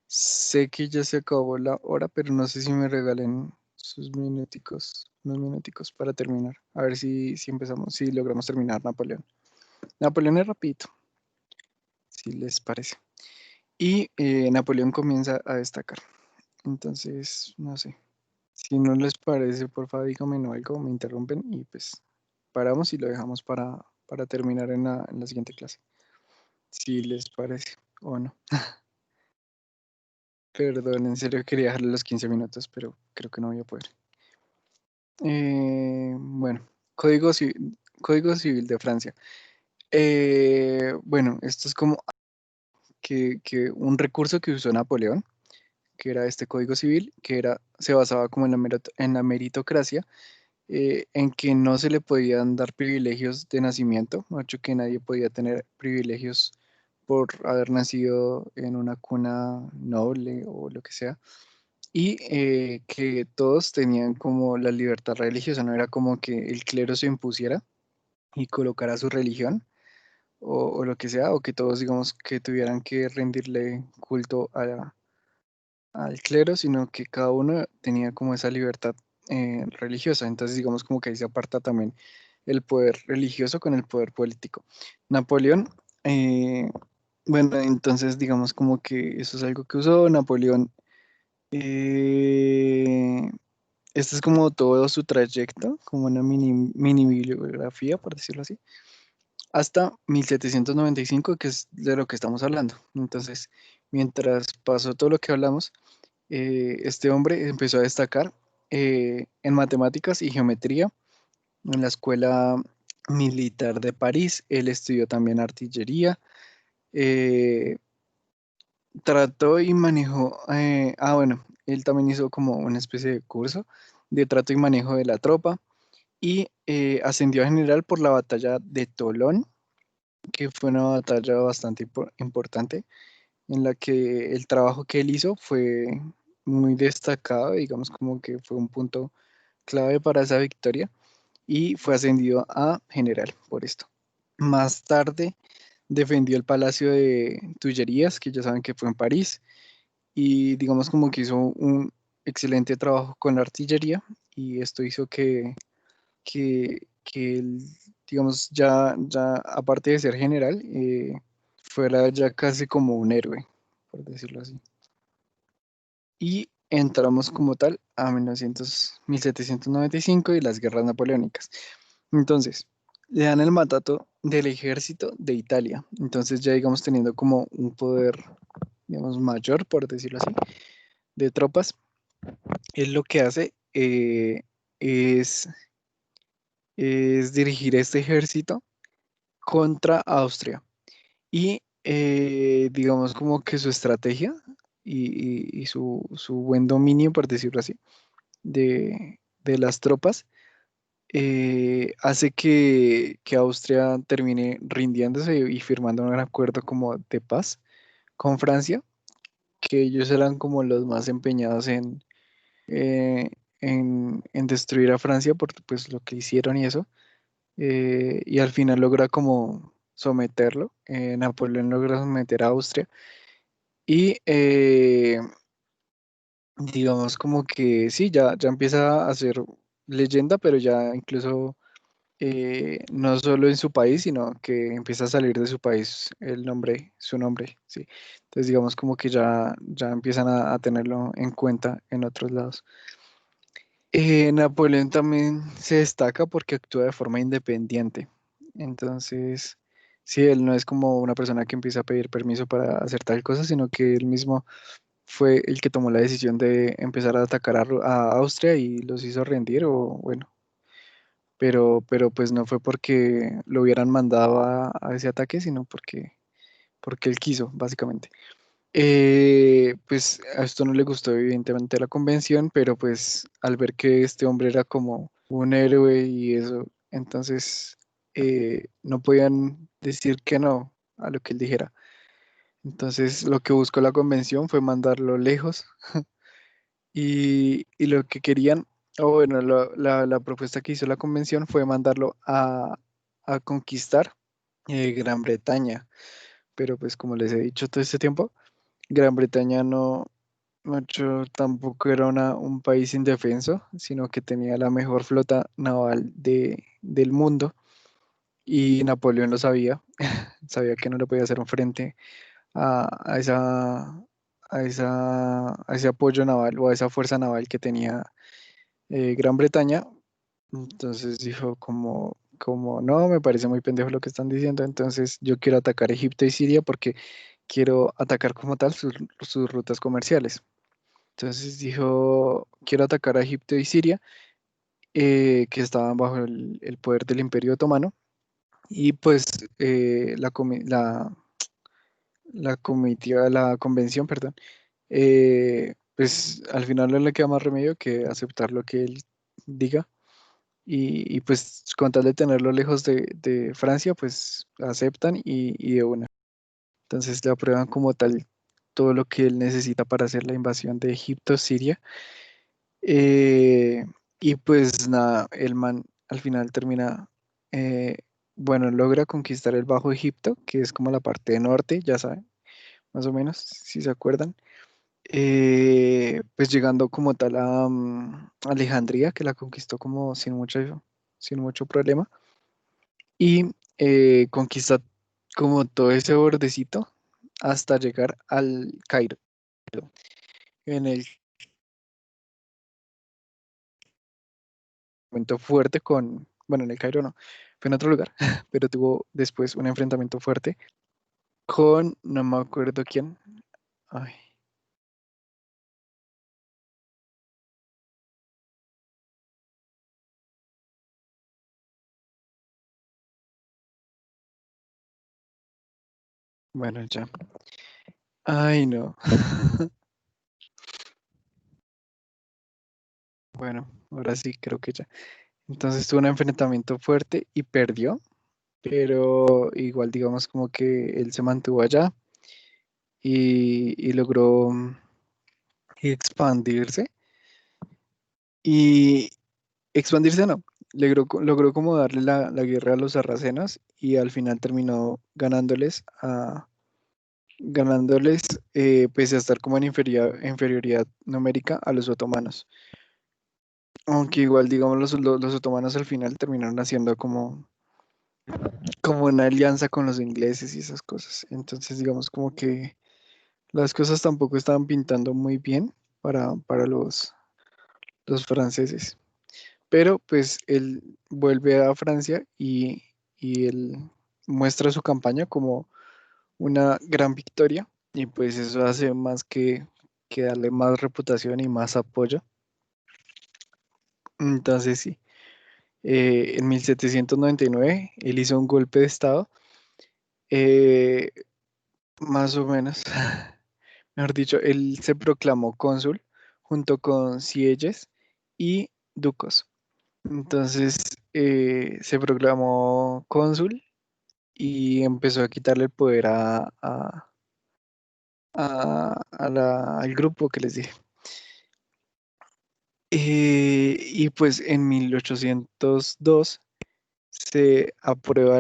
Speaker 1: Sé que ya se acabó la hora, pero no sé si me regalen sus minuticos, unos minuticos para terminar. A ver si empezamos, si logramos terminar Napoleón. Napoleón es rapidito, si les parece. Y Napoleón comienza a destacar. Entonces, no sé. Si no les parece, por favor, díganme no algo, me interrumpen y pues paramos y lo dejamos para terminar en la siguiente clase. Si les parece o no. Perdón, en serio quería dejarle los 15 minutos, pero creo que no voy a poder. Bueno, Código Civil de Francia. Bueno, esto es como que un recurso que usó Napoleón, que era este Código Civil, se basaba como en la meritocracia, en que no se le podían dar privilegios de nacimiento, de hecho que nadie podía tener privilegios por haber nacido en una cuna noble o lo que sea, y que todos tenían como la libertad religiosa, no era como que el clero se impusiera y colocara su religión o lo que sea, o que todos digamos que tuvieran que rendirle culto al clero, sino que cada uno tenía como esa libertad religiosa. Entonces, digamos como que ahí se aparta también el poder religioso con el poder político. Napoleón, eh, bueno, entonces digamos como que eso es algo que usó Napoleón. eh, este es como todo su trayecto, como una mini bibliografía, por decirlo así, hasta 1795, que es de lo que estamos hablando. Entonces, mientras pasó todo lo que hablamos, este hombre empezó a destacar en matemáticas y geometría en la Escuela Militar de París. Él estudió también artillería, eh, trató y manejó, bueno, él también hizo como una especie de curso de trato y manejo de la tropa y ascendió a general por la batalla de Tolón, que fue una batalla bastante importante en la que el trabajo que él hizo fue muy destacado, digamos como que fue un punto clave para esa victoria y fue ascendido a general por esto. Más tarde defendió el Palacio de Tullerías, que ya saben que fue en París, y digamos como que hizo un excelente trabajo con la artillería y esto hizo que él, digamos, ya aparte de ser general, fuera ya casi como un héroe, por decirlo así. Y entramos como tal a 1795 y las guerras napoleónicas. Entonces, le dan el mandato del ejército de Italia. Entonces ya digamos teniendo como un poder, digamos, mayor, por decirlo así, de tropas, él lo que hace es, es dirigir este ejército contra Austria. Y digamos como que su estrategia y su buen dominio, por decirlo así, de las tropas, hace que Austria termine rindiéndose y firmando un acuerdo como de paz con Francia, que ellos eran como los más empeñados eh, en destruir a Francia por pues, lo que hicieron y eso, y al final logra como someterlo. Napoleón logra someter a Austria y digamos como que sí, ya empieza a ser leyenda, pero ya incluso no solo en su país, sino que empieza a salir de su país el nombre, su nombre, sí. Entonces digamos como que ya empiezan a tenerlo en cuenta en otros lados. Napoleón también se destaca porque actúa de forma independiente. Entonces, sí, él no es como una persona que empieza a pedir permiso para hacer tal cosa, sino que él mismo fue el que tomó la decisión de empezar a atacar a Austria y los hizo rendir, o bueno, pero pues no fue porque lo hubieran mandado a ese ataque, sino porque él quiso, básicamente. Pues a esto no le gustó evidentemente la convención, pero pues al ver que este hombre era como un héroe y eso, entonces no podían decir que no a lo que él dijera. Entonces lo que buscó la convención fue mandarlo lejos y lo que querían, o bueno, la propuesta que hizo la convención fue mandarlo a conquistar Gran Bretaña. Pero pues como les he dicho todo este tiempo, Gran Bretaña no, mucho, tampoco era un país indefenso, sino que tenía la mejor flota naval del mundo y Napoleón lo sabía, sabía que no le podía hacer un frente a a ese apoyo naval o a esa fuerza naval que tenía Gran Bretaña. Entonces dijo como, no, me parece muy pendejo lo que están diciendo, entonces yo quiero atacar Egipto y Siria porque quiero atacar como tal sus rutas comerciales. Entonces dijo, quiero atacar a Egipto y Siria, que estaban bajo el poder del Imperio Otomano, y pues la comitiva, la convención, perdón, pues al final no le queda más remedio que aceptar lo que él diga. Y pues con tal de tenerlo lejos de Francia, pues aceptan y de una. Entonces le aprueban como tal todo lo que él necesita para hacer la invasión de Egipto, Siria. Eh, y pues nada, el man al final termina, eh, bueno, logra conquistar el Bajo Egipto, que es como la parte norte, ya saben, más o menos, si se acuerdan. Pues llegando como tal a Alejandría, que la conquistó como sin mucho problema. Y conquista como todo ese bordecito hasta llegar al Cairo. En el momento fuerte bueno, en el Cairo no, fue en otro lugar, pero tuvo después un enfrentamiento fuerte con, no me acuerdo quién. Ay, bueno, ya. Ay, no. Bueno, ahora sí creo que ya. Entonces tuvo un enfrentamiento fuerte y perdió, pero igual digamos como que él se mantuvo allá y logró expandirse. Y expandirse no, logró como darle la guerra a los sarracenos y al final terminó ganándoles, pese a estar como en inferioridad numérica a los otomanos. Aunque igual, digamos, los otomanos al final terminaron haciendo como una alianza con los ingleses y esas cosas. Entonces, digamos, como que las cosas tampoco estaban pintando muy bien para los franceses. Pero pues él vuelve a Francia y él muestra su campaña como una gran victoria y pues eso hace más que darle más reputación y más apoyo. Entonces sí, en 1799 él hizo un golpe de estado, eh, más o menos, mejor dicho, él se proclamó cónsul junto con Sieyes y Ducos. Entonces se proclamó cónsul y empezó a quitarle el poder al grupo que les dije. Y pues en 1802 se aprueba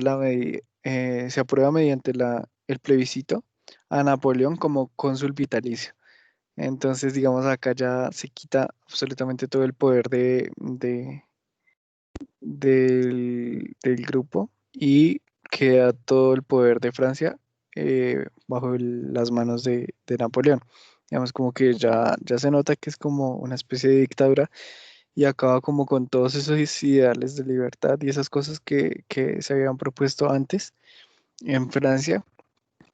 Speaker 1: mediante el plebiscito a Napoleón como cónsul vitalicio. Entonces, digamos, acá ya se quita absolutamente todo el poder del grupo y queda todo el poder de Francia bajo las manos de Napoleón. Digamos, como que ya se nota que es como una especie de dictadura y acaba como con todos esos ideales de libertad y esas cosas que se habían propuesto antes en Francia,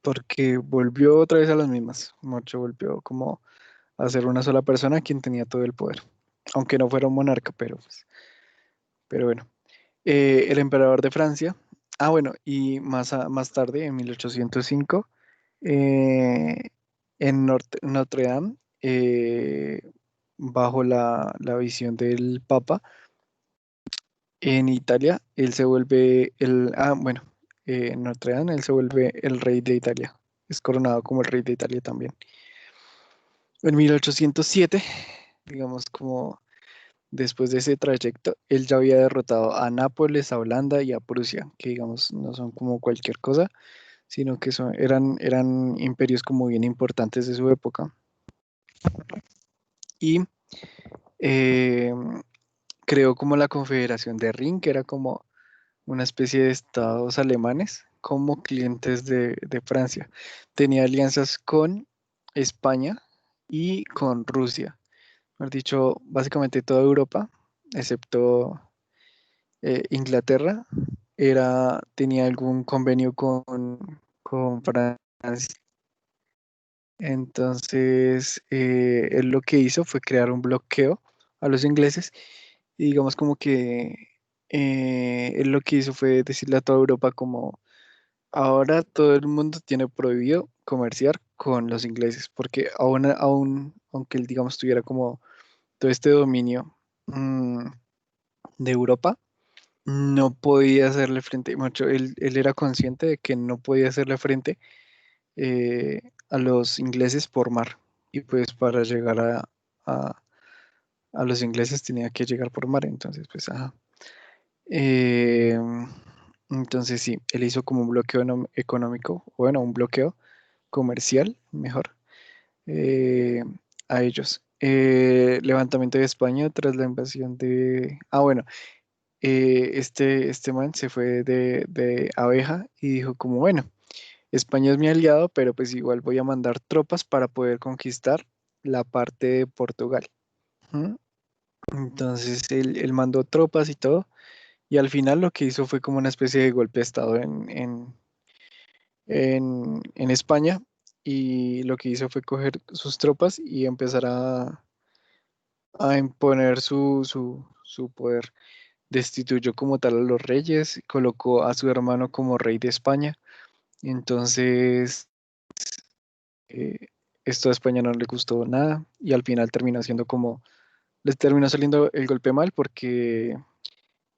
Speaker 1: porque volvió otra vez a las mismas. Mucho volvió como a ser una sola persona quien tenía todo el poder, aunque no fuera un monarca, pero bueno. El emperador de Francia. Ah, bueno, y más tarde, en 1805, eh, en Notre Dame, bajo la visión del Papa, en Italia, él se vuelve bueno, en Notre Dame, él se vuelve el rey de Italia. Es coronado como el rey de Italia también. En 1807 digamos como después de ese trayecto, él ya había derrotado a Nápoles, a Holanda y a Prusia, que digamos no son como cualquier cosa, sino que eran imperios como bien importantes de su época. Y eh, creó como la Confederación de Rin, que era como una especie de estados alemanes como clientes de Francia. Tenía alianzas con España y con Rusia. Mejor dicho, básicamente toda Europa, excepto Inglaterra, tenía algún convenio con Francia. Entonces, él lo que hizo fue crear un bloqueo a los ingleses y digamos como que él lo que hizo fue decirle a toda Europa como ahora todo el mundo tiene prohibido comerciar con los ingleses porque aunque él digamos tuviera como todo este dominio de Europa, no podía hacerle frente, mucho, él era consciente de que no podía hacerle frente a los ingleses por mar. Y pues para llegar a- a los ingleses tenía que llegar por mar. Entonces, pues, ajá. Eh, entonces sí, él hizo como un bloqueo económico, bueno, un bloqueo comercial, mejor, eh, a ellos. Levantamiento de España tras la invasión de... Ah, bueno, este man se fue de abeja y dijo como, bueno, España es mi aliado, pero pues igual voy a mandar tropas para poder conquistar la parte de Portugal. ¿Mm? Entonces él mandó tropas y todo, y al final lo que hizo fue como una especie de golpe de estado en España, y lo que hizo fue coger sus tropas y empezar a imponer su poder. Destituyó como tal a los reyes, colocó a su hermano como rey de España. Entonces, eh, esto a España no le gustó nada y al final terminó siendo como, les terminó saliendo el golpe mal porque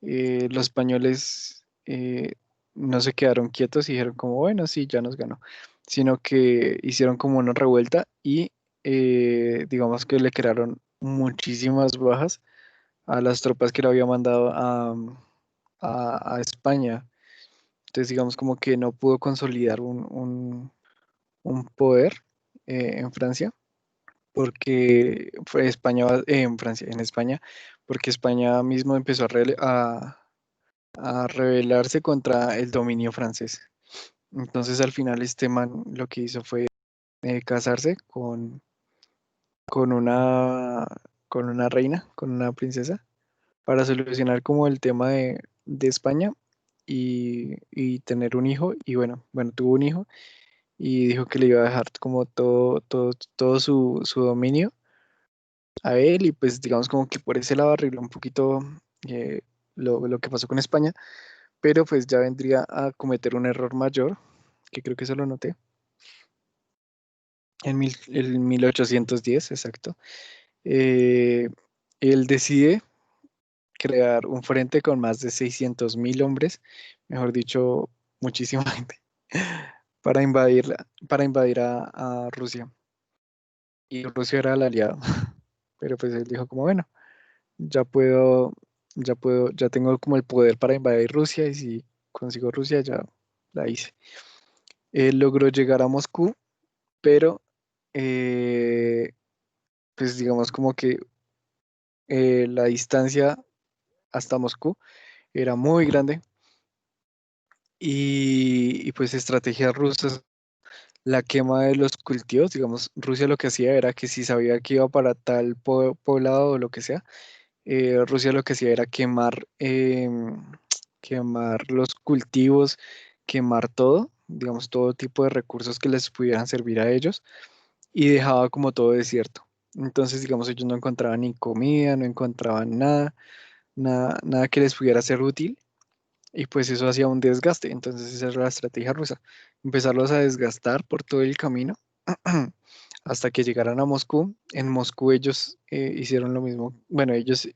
Speaker 1: los españoles no se quedaron quietos y dijeron como, bueno, sí, ya nos ganó, sino que hicieron como una revuelta y digamos que le crearon muchísimas bajas a las tropas que le había mandado a España. Entonces, digamos como que no pudo consolidar un poder en Francia, porque fue España, en Francia, en España, porque España mismo empezó a rebelarse contra el dominio francés. Entonces, al final, este man lo que hizo fue casarse con una, con una reina, con una princesa, para solucionar como el tema de España y tener un hijo. Y bueno, tuvo un hijo y dijo que le iba a dejar como todo su dominio a él y pues digamos como que por ese lado arregló un poquito eh, lo que pasó con España, pero pues ya vendría a cometer un error mayor, que creo que eso lo noté, en 1810, exacto. Eh, Él decide crear un frente con más de 600.000 hombres, mejor dicho, muchísima gente, para invadir a Rusia. Y Rusia era el aliado, pero pues él dijo como, bueno, ya puedo, ya tengo como el poder para invadir Rusia y si consigo Rusia ya la hice. Él logró llegar a Moscú, pero eh, pues digamos como que la distancia hasta Moscú era muy grande y pues estrategias rusas, la quema de los cultivos, digamos, Rusia lo que hacía era que si sabía que iba para tal poblado o lo que sea, Rusia lo que hacía era quemar los cultivos, quemar todo, digamos, todo tipo de recursos que les pudieran servir a ellos y dejaba como todo desierto. Entonces, digamos, ellos no encontraban ni comida, no encontraban nada que les pudiera ser útil y pues eso hacía un desgaste. Entonces, esa era la estrategia rusa, empezarlos a desgastar por todo el camino hasta que llegaran a Moscú. En Moscú ellos hicieron lo mismo. Bueno, ellos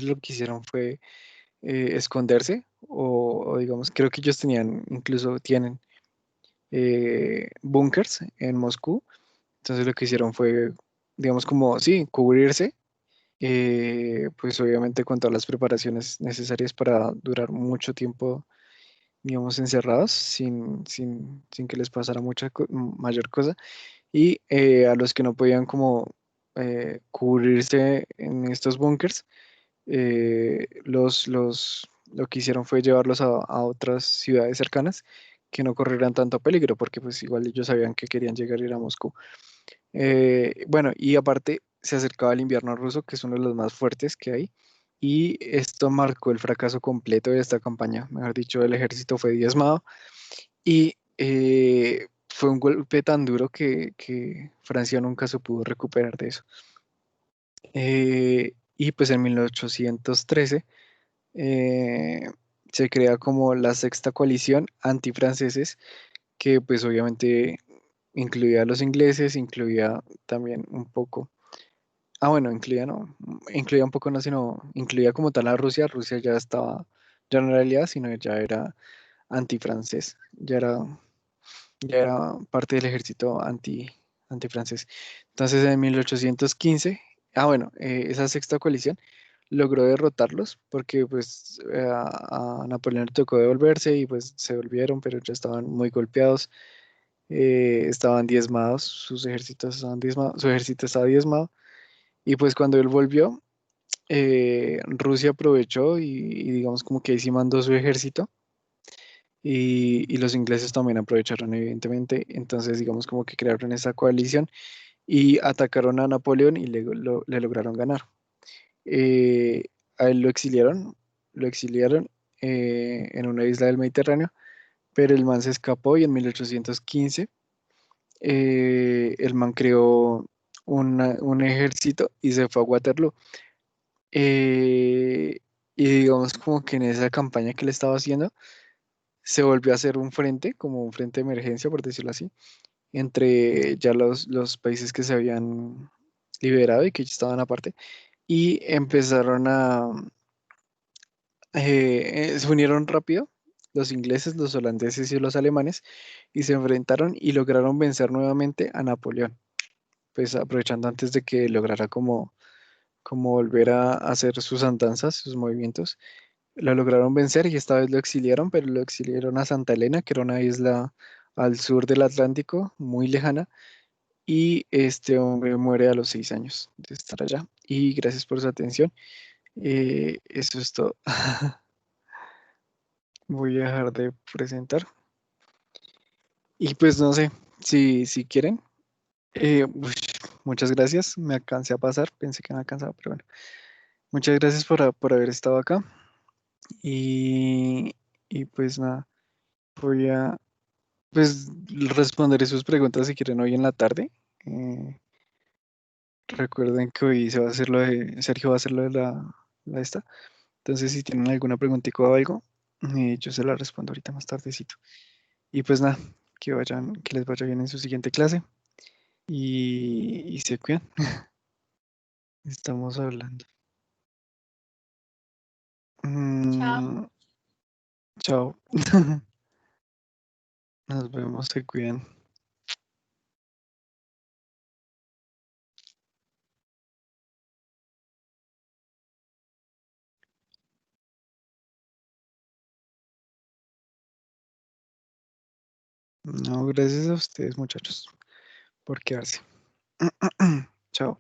Speaker 1: lo que hicieron fue esconderse o digamos, creo que ellos incluso tienen búnkers en Moscú. Entonces lo que hicieron fue digamos como, sí, cubrirse, pues obviamente con todas las preparaciones necesarias para durar mucho tiempo, digamos, encerrados sin que les pasara mayor cosa. Y a los que no podían como cubrirse en estos búnkers, lo que hicieron fue llevarlos a otras ciudades cercanas que no corrieran tanto peligro, porque pues igual ellos sabían que querían llegar a ir a Moscú. Bueno, y aparte se acercaba el invierno ruso, que es uno de los más fuertes que hay, y esto marcó el fracaso completo de esta campaña. Mejor dicho, el ejército fue diezmado y fue un golpe tan duro que Francia nunca se pudo recuperar de eso. Y pues en 1813 eh, se crea como la sexta coalición antifranceses, que pues obviamente incluía a los ingleses, incluía también un poco, bueno, incluía no, incluía un poco no, sino incluía como tal a Rusia. Rusia ya estaba, ya no era aliada, sino ya era antifrancés, ya era parte del ejército antifrancés. Entonces en 1815, bueno, esa sexta coalición logró derrotarlos porque pues a Napoleón le tocó devolverse y pues se volvieron, pero ya estaban muy golpeados, estaban diezmados, sus ejércitos estaban diezmados, su ejército estaba diezmado y pues cuando él volvió, Rusia aprovechó y digamos como que ahí sí mandó su ejército y los ingleses también aprovecharon, evidentemente. Entonces, digamos como que crearon esa coalición y atacaron a Napoleón y le lograron ganar. Eh, a él lo exiliaron en una isla del Mediterráneo, pero el man se escapó y en 1815 el man creó un ejército y se fue a Waterloo. Eh, y digamos como que en esa campaña que le estaba haciendo, se volvió a hacer un frente, como un frente de emergencia, por decirlo así, entre ya los países que se habían liberado y que ya estaban aparte, y empezaron se unieron rápido los ingleses, los holandeses y los alemanes, y se enfrentaron y lograron vencer nuevamente a Napoleón, pues aprovechando antes de que lograra como volver a hacer sus andanzas, sus movimientos. Lo lograron vencer y esta vez lo exiliaron, pero lo exiliaron a Santa Elena, que era una isla al sur del Atlántico, muy lejana, y este hombre muere a los 6 años de estar allá. Y gracias por su atención. Eso es todo. Voy a dejar de presentar. Y pues no sé, si quieren. Muchas gracias, me alcancé a pasar, pensé que me alcanzaba, pero bueno. Muchas gracias por haber estado acá. Y, y pues nada, voy a pues responderé sus preguntas si quieren hoy en la tarde. Eh, recuerden que hoy se va a hacer Sergio va a hacer lo de la esta. Entonces, si tienen alguna preguntita o algo, yo se la respondo ahorita más tardecito. Y pues nada, que les vaya bien en su siguiente clase y se cuidan. Estamos hablando.
Speaker 4: Chao.
Speaker 1: Mm, chao. Nos vemos, se cuidan. No, gracias a ustedes, muchachos, por quedarse. Chao.